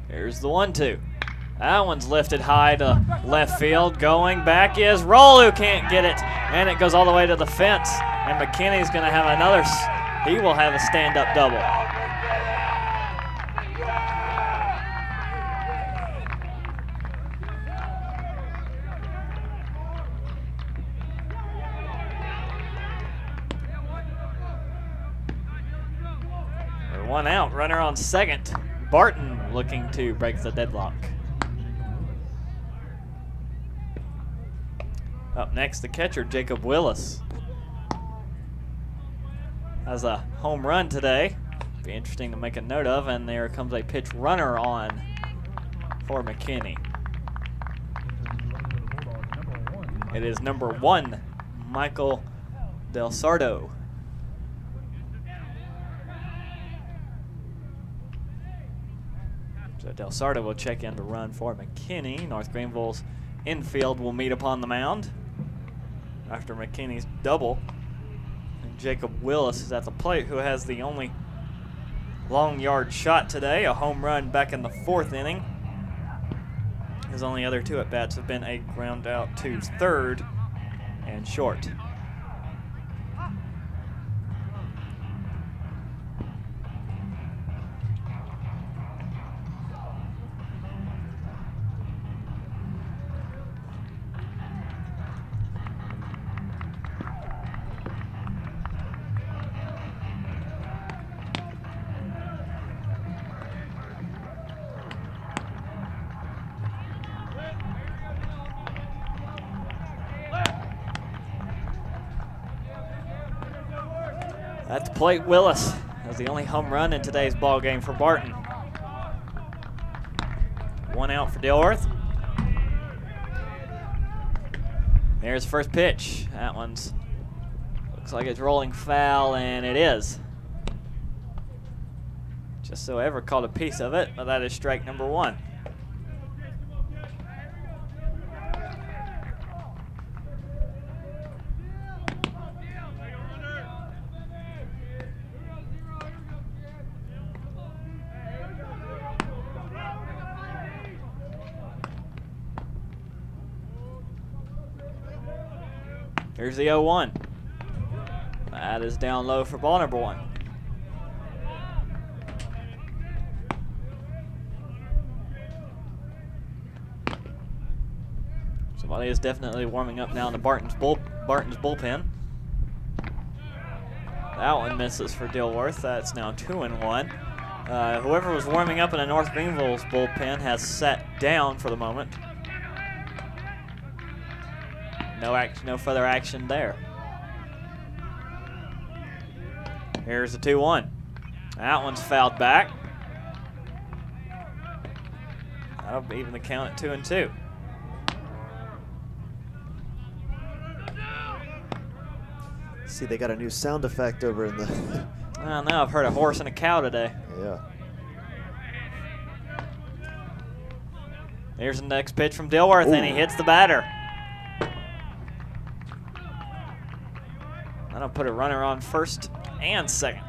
Speaker 1: Here's the 1-2. That one's lifted high to left field. Going back is Roll, who can't get it. And it goes all the way to the fence. And McKinney's going to have another, he will have a stand-up double. We're 1 out, runner on second. Barton looking to break the deadlock. Up next, the catcher, Jacob Willis. Has a home run today. Be interesting to make a note of, and there comes a pitch runner on for McKinney. It is number 1, Michael Del Sardo. So Del Sardo will check in to run for McKinney. North Greenville's infield will meet upon the mound after McKinney's double. And Jacob Willis is at the plate, who has the only long yard shot today, a home run back in the 4th inning. His only other 2 at-bats have been a ground out to third and short. At the plate, Willis has the only home run in today's ball game for Barton. 1 out for Dilworth. There's the first pitch. That one's looks like it's rolling foul, and it is. Just so ever caught a piece of it, but that is strike number 1. Here's the 0-1. That is down low for ball number 1. Somebody is definitely warming up now in the Barton's bullpen. That one misses for Dilworth. That's now 2-1. Whoever was warming up in the North Greenville's bullpen has sat down for the moment. No further action there. Here's the 2-1. That one's fouled back. That'll even the count at 2-2.
Speaker 2: See, they got a new sound effect over in the...
Speaker 1: I don't know, I've heard a horse and a cow today.
Speaker 2: Yeah.
Speaker 1: Here's the next pitch from Dilworth, and he hits the batter. That'll put a runner on first and second.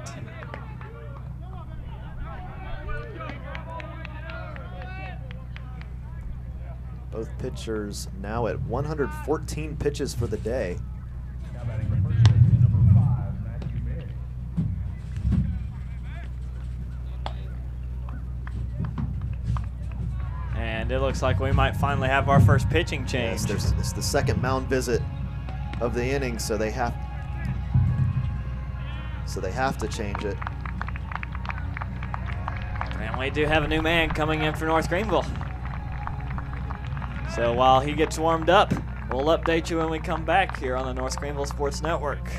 Speaker 2: Both pitchers now at 114 pitches for the day.
Speaker 3: Now batting the first baseman, number 5, Matthew May.
Speaker 1: And it looks like we might finally have our first pitching change.
Speaker 2: Yes, it's the second mound visit of the inning, so they have to change it.
Speaker 1: And we do have a new man coming in for North Greenville. So while he gets warmed up, we'll update you when we come back here on the North Greenville Sports Network.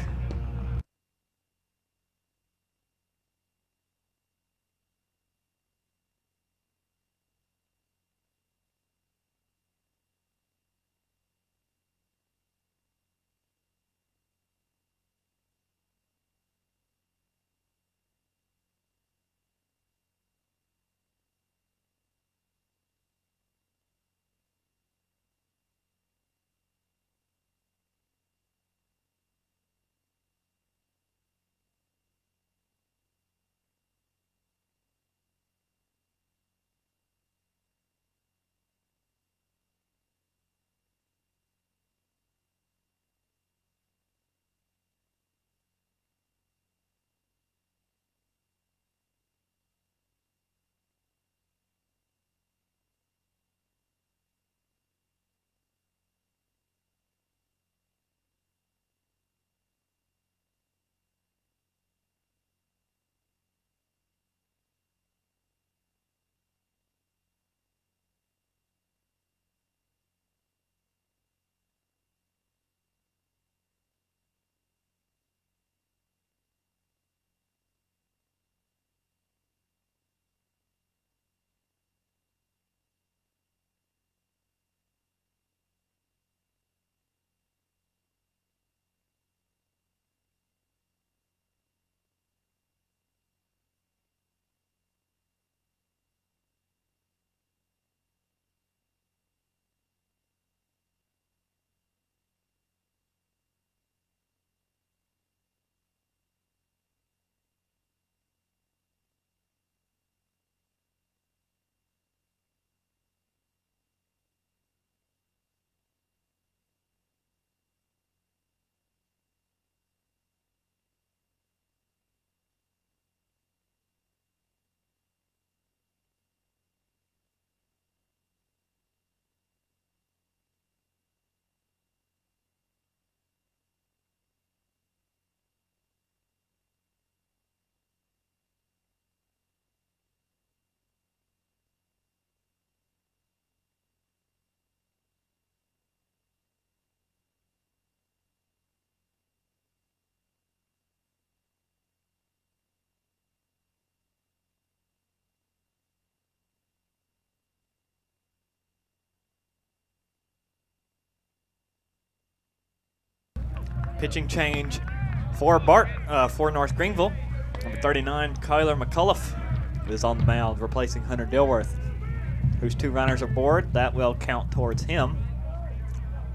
Speaker 1: Pitching change for for North Greenville. Number 39, Kyler McCullough is on the mound, replacing Hunter Dilworth, whose 2 runners are aboard. That will count towards him.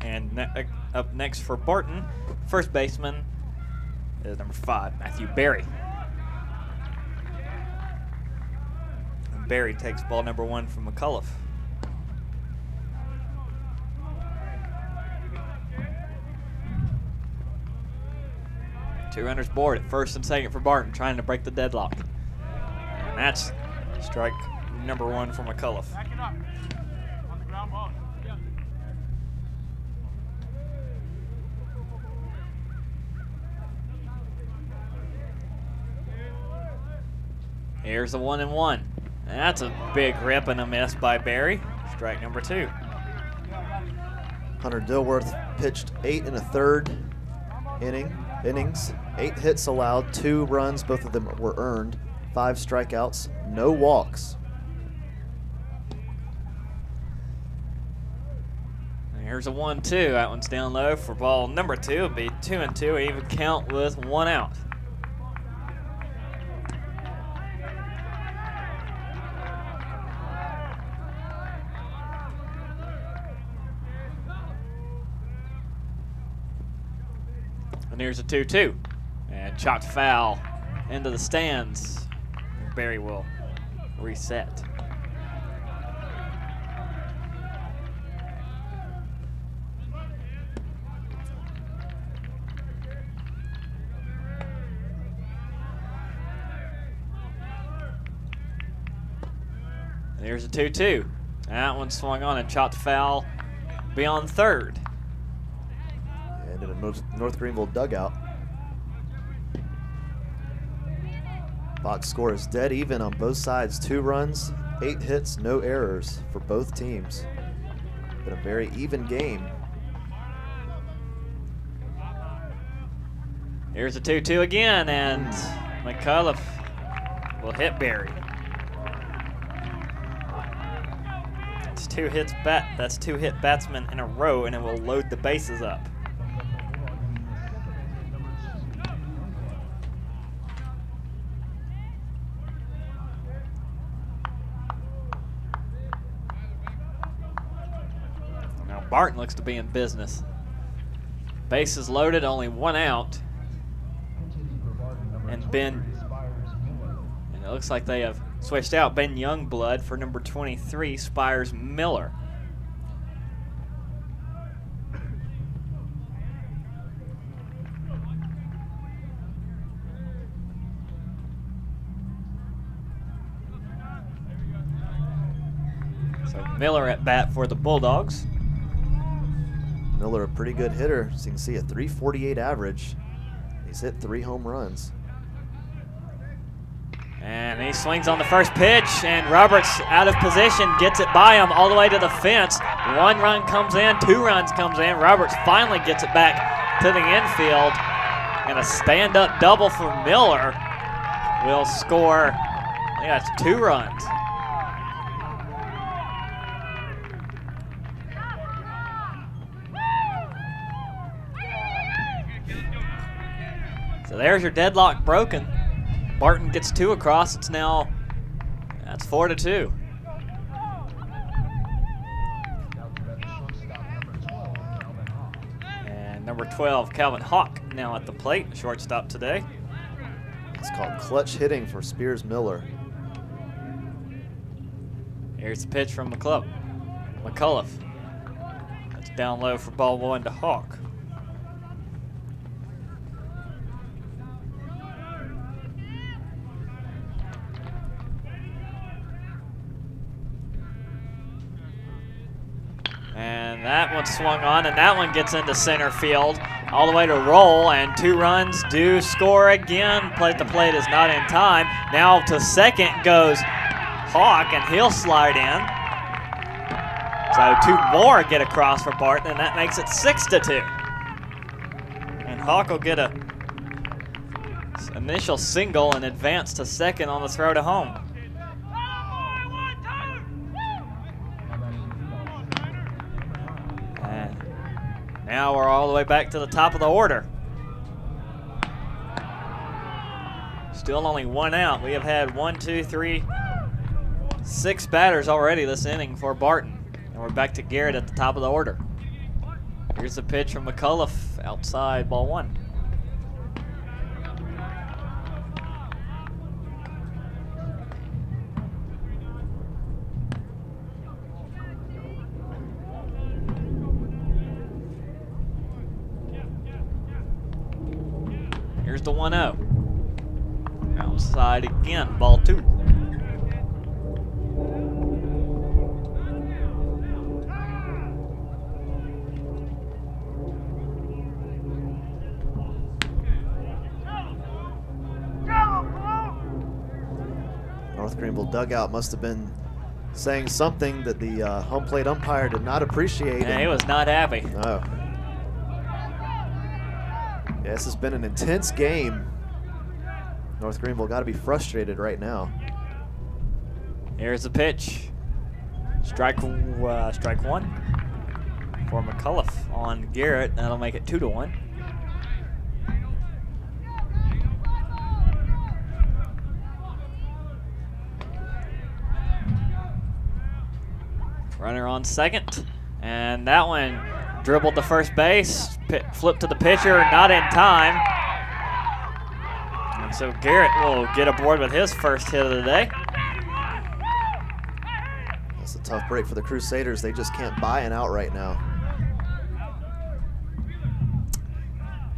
Speaker 1: And up next for Barton, first baseman is number 5, Matthew Berry. And Berry takes ball number 1 from McCullough. Two runners aboard at first and second for Barton, trying to break the deadlock. And that's strike number 1 for McCullough.
Speaker 4: Back it up. On the ground ball. Yeah.
Speaker 1: Here's the 1-1. That's a big rip and a miss by Berry. Strike number 2.
Speaker 2: Hunter Dilworth pitched 8 1/3 innings, 8 hits allowed, 2 runs, both of them were earned, 5 strikeouts, no walks.
Speaker 1: And here's a 1-2. That one's down low for ball number 2. It'll be 2-2, even count with 1 out. And here's a 2-2. And chopped foul into the stands. Berry will reset. And here's a 2-2. That one swung on and chopped foul beyond third.
Speaker 2: And in a North Greenville dugout. Box score is dead even on both sides. 2 runs, 8 hits, no errors for both teams. Been a very even game.
Speaker 1: Here's a 2-2 again, and McCullough will hit Berry. That's 2 hits that's 2 hit batsmen in a row, and it will load the bases up. Barton looks to be in business. Bases loaded, only 1 out. And it looks like they have switched out Ben Youngblood for number 23, Spires Miller. So Miller at bat for the Bulldogs.
Speaker 2: Miller, a pretty good hitter. So you can see a .348 average. He's hit 3 home runs.
Speaker 1: And he swings on the first pitch, and Roberts out of position, gets it by him all the way to the fence. 1 run comes in, 2 runs comes in. Roberts finally gets it back to the infield, and a stand-up double for Miller will score. I think that's 2 runs. So there's your deadlock broken. Barton gets 2 across. It's now, that's 4-2. And number 12, Calvin Hawk, now at the plate, shortstop today.
Speaker 2: It's called clutch hitting for Spires Miller.
Speaker 1: Here's the pitch from McCullough. That's down low for ball 1 to Hawk. And that one swung on, and that one gets into center field all the way to roll, and 2 runs do score again. Play at the plate is not in time. Now to second goes Hawk, and he'll slide in. So 2 more get across for Barton, and that makes it 6-2. And Hawk will get a initial single and advance to second on the throw to home. And now we're all the way back to the top of the order. Still only 1 out. We have had 6 batters already this inning for Barton. And we're back to Garrett at the top of the order. Here's the pitch from McCullough outside, ball 1. Here's the 1-0. Outside again, ball 2.
Speaker 2: North Greenville dugout must have been saying something that the home plate umpire did not appreciate.
Speaker 1: Yeah, he was not happy.
Speaker 2: No. Yeah, this has been an intense game. North Greenville got to be frustrated right now.
Speaker 1: Here's the pitch. Strike 1 for McCullough on Garrett. That'll make it 2-1. Runner on second, and that one dribbled to first base, flipped to the pitcher, not in time. And so Garrett will get aboard with his first hit of the day.
Speaker 2: That's a tough break for the Crusaders. They just can't buy an out right now.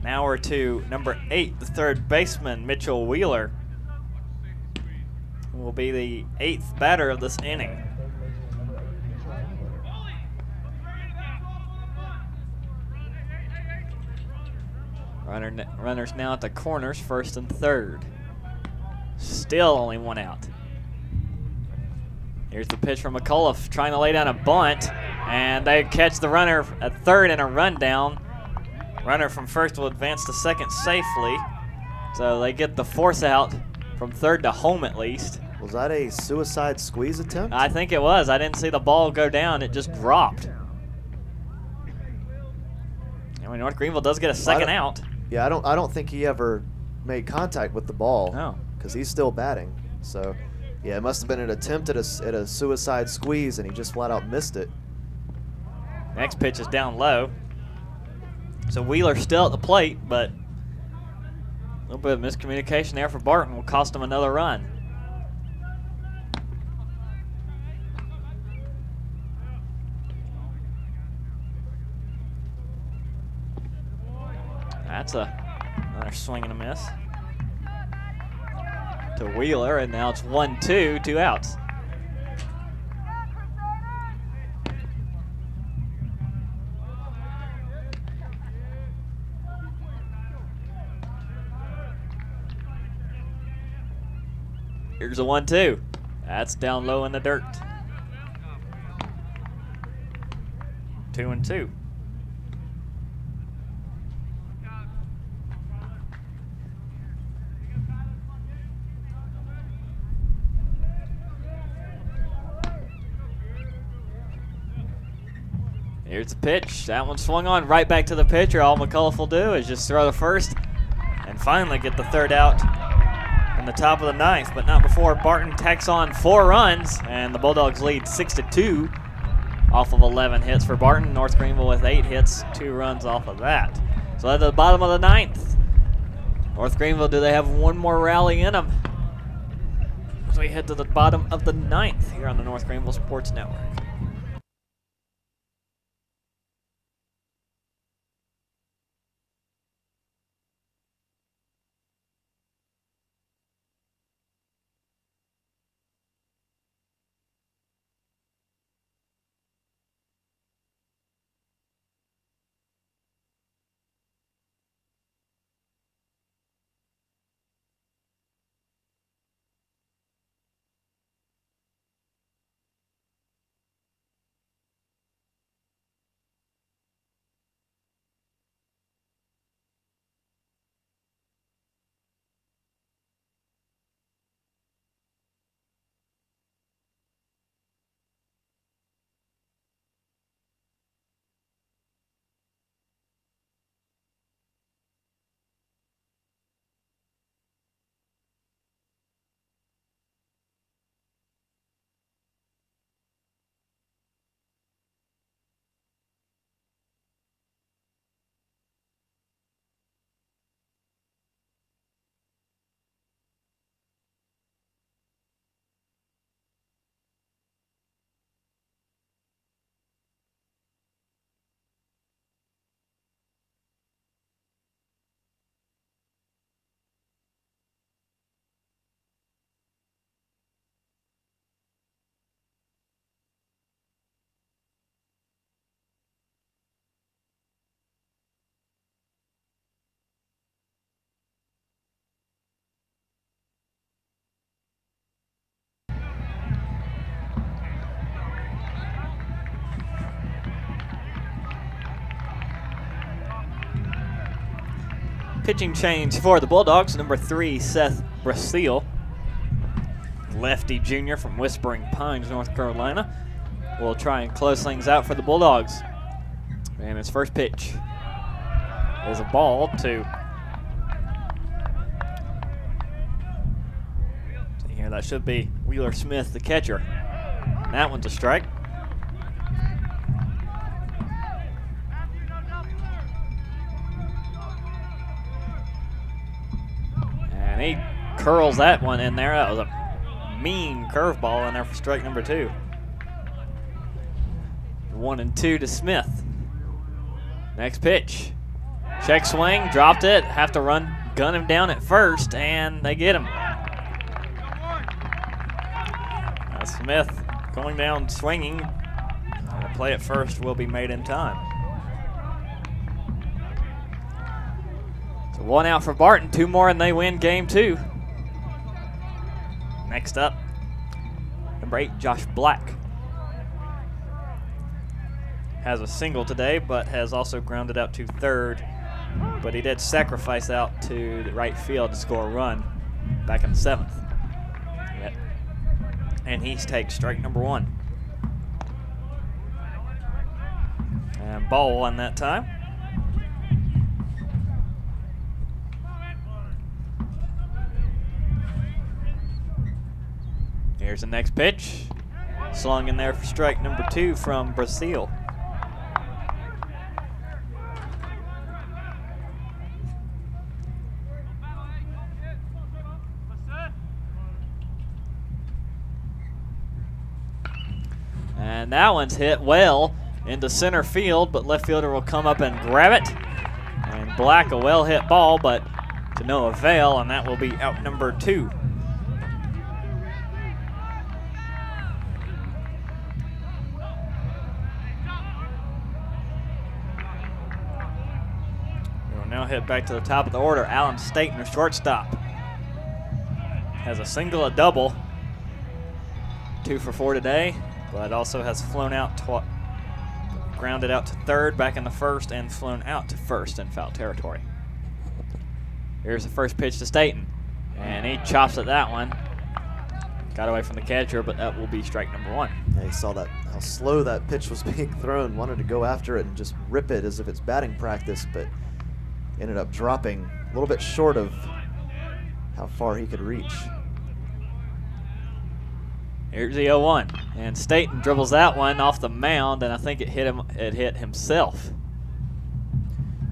Speaker 1: Now we're to number 8, the third baseman, Mitchell Wheeler, who will be the 8th batter of this inning. Runners now at the corners, first and third. Still only 1 out. Here's the pitch from McCullough, trying to lay down a bunt, and they catch the runner at third in a rundown. Runner from first will advance to second safely, so they get the 4th out from third to home at least.
Speaker 2: Was that a suicide squeeze attempt?
Speaker 1: I think it was. I didn't see the ball go down. It just dropped. I mean, North Greenville does get a second out.
Speaker 2: Yeah, I don't think he ever made contact with the ball.
Speaker 1: No.
Speaker 2: Because he's still batting. So, yeah, it must have been an attempt at a suicide squeeze, and he just flat out missed it.
Speaker 1: Next pitch is down low. So Wheeler's still at the plate, but a little bit of miscommunication there for Barton will cost him another run. That's another swing and a miss to Wheeler, and now it's 1-2, 2 outs. Here's a 1-2. That's down low in the dirt. 2-2. Here's the pitch. That one swung on right back to the pitcher. All McCullough will do is just throw the first and finally get the 3rd out in the top of the 9th, but not before Barton tacks on 4 runs, and the Bulldogs lead 6-2 off of 11 hits for Barton. North Greenville with 8 hits, 2 runs off of that. So at the bottom of the 9th, North Greenville, do they have one more rally in them? As we head to the bottom of the 9th here on the North Greenville Sports Network. Pitching change for the Bulldogs. Number 3, Seth Brasile, lefty junior from Whispering Pines, North Carolina, will try and close things out for the Bulldogs. And his first pitch is a ball to, see here, that should be Wheeler Smith, the catcher. And that one's a strike. And he curls that one in there. That was a mean curveball in there for strike number 2. 1-2 to Smith. Next pitch. Check swing, dropped it. Have to gun him down at first, and they get him. Smith going down swinging. The play at first will be made in time. So 1 out for Barton, 2 more and they win game 2. Next up, number 8, Josh Black. Has a single today, but has also grounded out to third. But he did sacrifice out to the right field to score a run back in the 7th. And he takes strike number 1. And ball 1 that time. Here's the next pitch. Slung in there for strike number 2 from Brasile. And that one's hit well into center field, but left fielder will come up and grab it. And Black, a well-hit ball, but to no avail, and that will be out number 2. We'll now head back to the top of the order. Alan Staten, the shortstop, has a single, a double. 2 for 4 today. But also has flown out, grounded out to third, back in the first, and flown out to first in foul territory. Here's the first pitch to Staten, and he chops at that one. Got away from the catcher, but that will be strike number 1.
Speaker 2: Yeah, he saw that, how slow that pitch was being thrown, wanted to go after it and just rip it as if it's batting practice, but ended up dropping a little bit short of how far he could reach.
Speaker 1: Here's the 0-1, and Staten dribbles that one off the mound, and I think it hit him. It hit himself.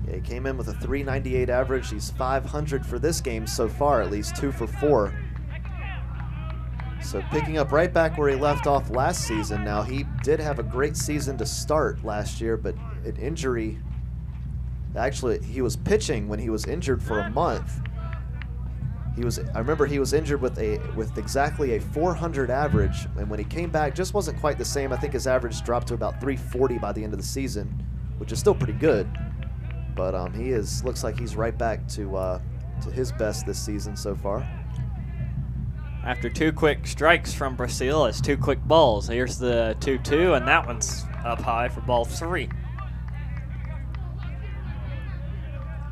Speaker 2: Yeah, he came in with a .398 average. He's .500 for this game so far, at least 2 for 4. So picking up right back where he left off last season. Now, he did have a great season to start last year, but an injury. Actually, he was pitching when he was injured for a month. I remember he was injured with exactly a .400 average, and when he came back, just wasn't quite the same. I think his average dropped to about .340 by the end of the season, which is still pretty good. But looks like he's right back to his best this season so far.
Speaker 1: After 2 quick strikes from Brasile, it's 2 quick balls. Here's the 2-2, and that one's up high for ball 3.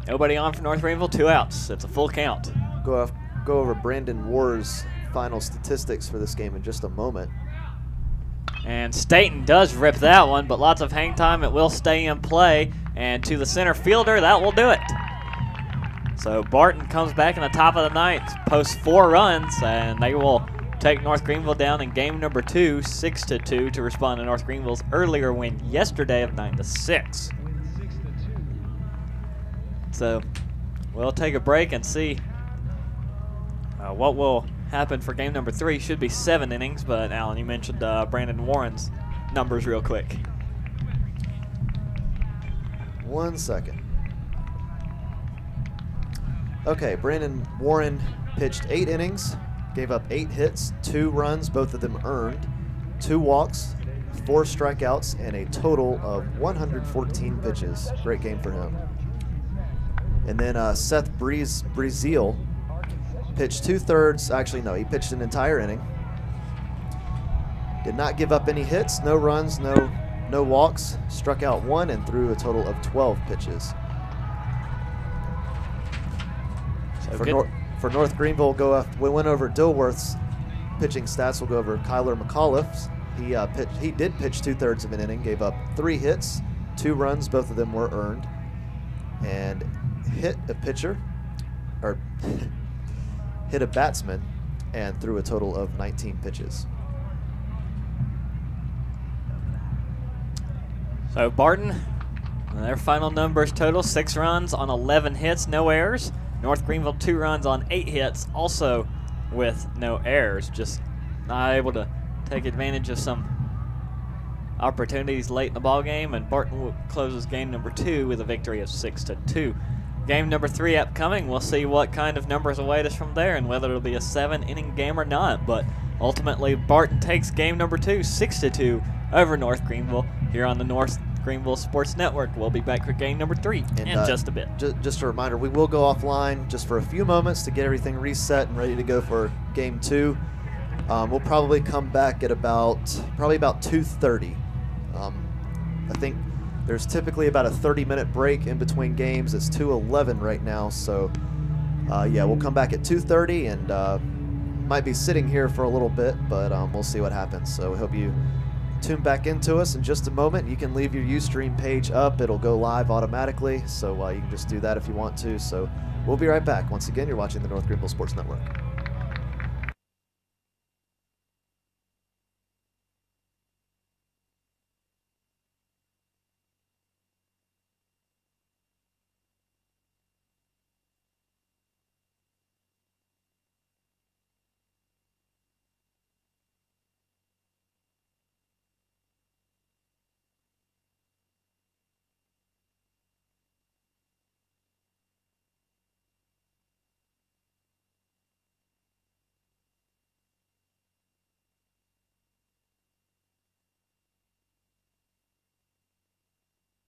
Speaker 1: Nobody on for North Greenville, 2 outs. It's a full count.
Speaker 2: Go over Brandon Warr's final statistics for this game in just a moment.
Speaker 1: And Staten does rip that one, but lots of hang time. It will stay in play. And to the center fielder, that will do it. So Barton comes back in the top of the ninth, posts 4 runs, and they will take North Greenville down in game number 2, 6-2, to respond to North Greenville's earlier win yesterday of 9-6. So we'll take a break and see what will happen for game number 3. Should be 7 innings, but Alan, you mentioned Brandon Warren's numbers real quick.
Speaker 2: 1 second. Okay, Brandon Warren pitched 8 innings, gave up 8 hits, 2 runs, both of them earned, 2 walks, 4 strikeouts, and a total of 114 pitches. Great game for him. And then Seth Brasile pitched 2/3, actually no, he pitched an entire inning. Did not give up any hits, no runs, no walks, struck out 1 and threw a total of 12 pitches.
Speaker 1: So
Speaker 2: For North Greenville, we went over Dilworth's pitching stats. We'll go over Kyler McAuliffe's. He did pitch 2/3 of an inning, gave up 3 hits, 2 runs, both of them were earned, and hit a pitcher, or hit a batsman, and threw a total of 19 pitches.
Speaker 1: So Barton, their final numbers total, 6 runs on 11 hits, no errors. North Greenville, 2 runs on 8 hits, also with no errors. Just not able to take advantage of some opportunities late in the ball game, and Barton closes game number 2 with a victory of 6-2. Game number 3 upcoming. We'll see what kind of numbers await us from there and whether it'll be a 7-inning game or not. But ultimately, Barton takes game number 2, 6-2 over North Greenville here on the North Greenville Sports Network. We'll be back for game number 3 in just a bit.
Speaker 2: Just a reminder, we will go offline just for a few moments to get everything reset and ready to go for game 2. We'll probably come back at about 2:30. I think there's typically about a 30-minute break in between games. It's 2:11 right now, so yeah, we'll come back at 2:30 and might be sitting here for a little bit, but we'll see what happens. So we hope you tune back into us in just a moment. You can leave your Ustream page up. It'll go live automatically, so you can just do that if you want to. So we'll be right back. Once again, you're watching the North Greenville Sports Network.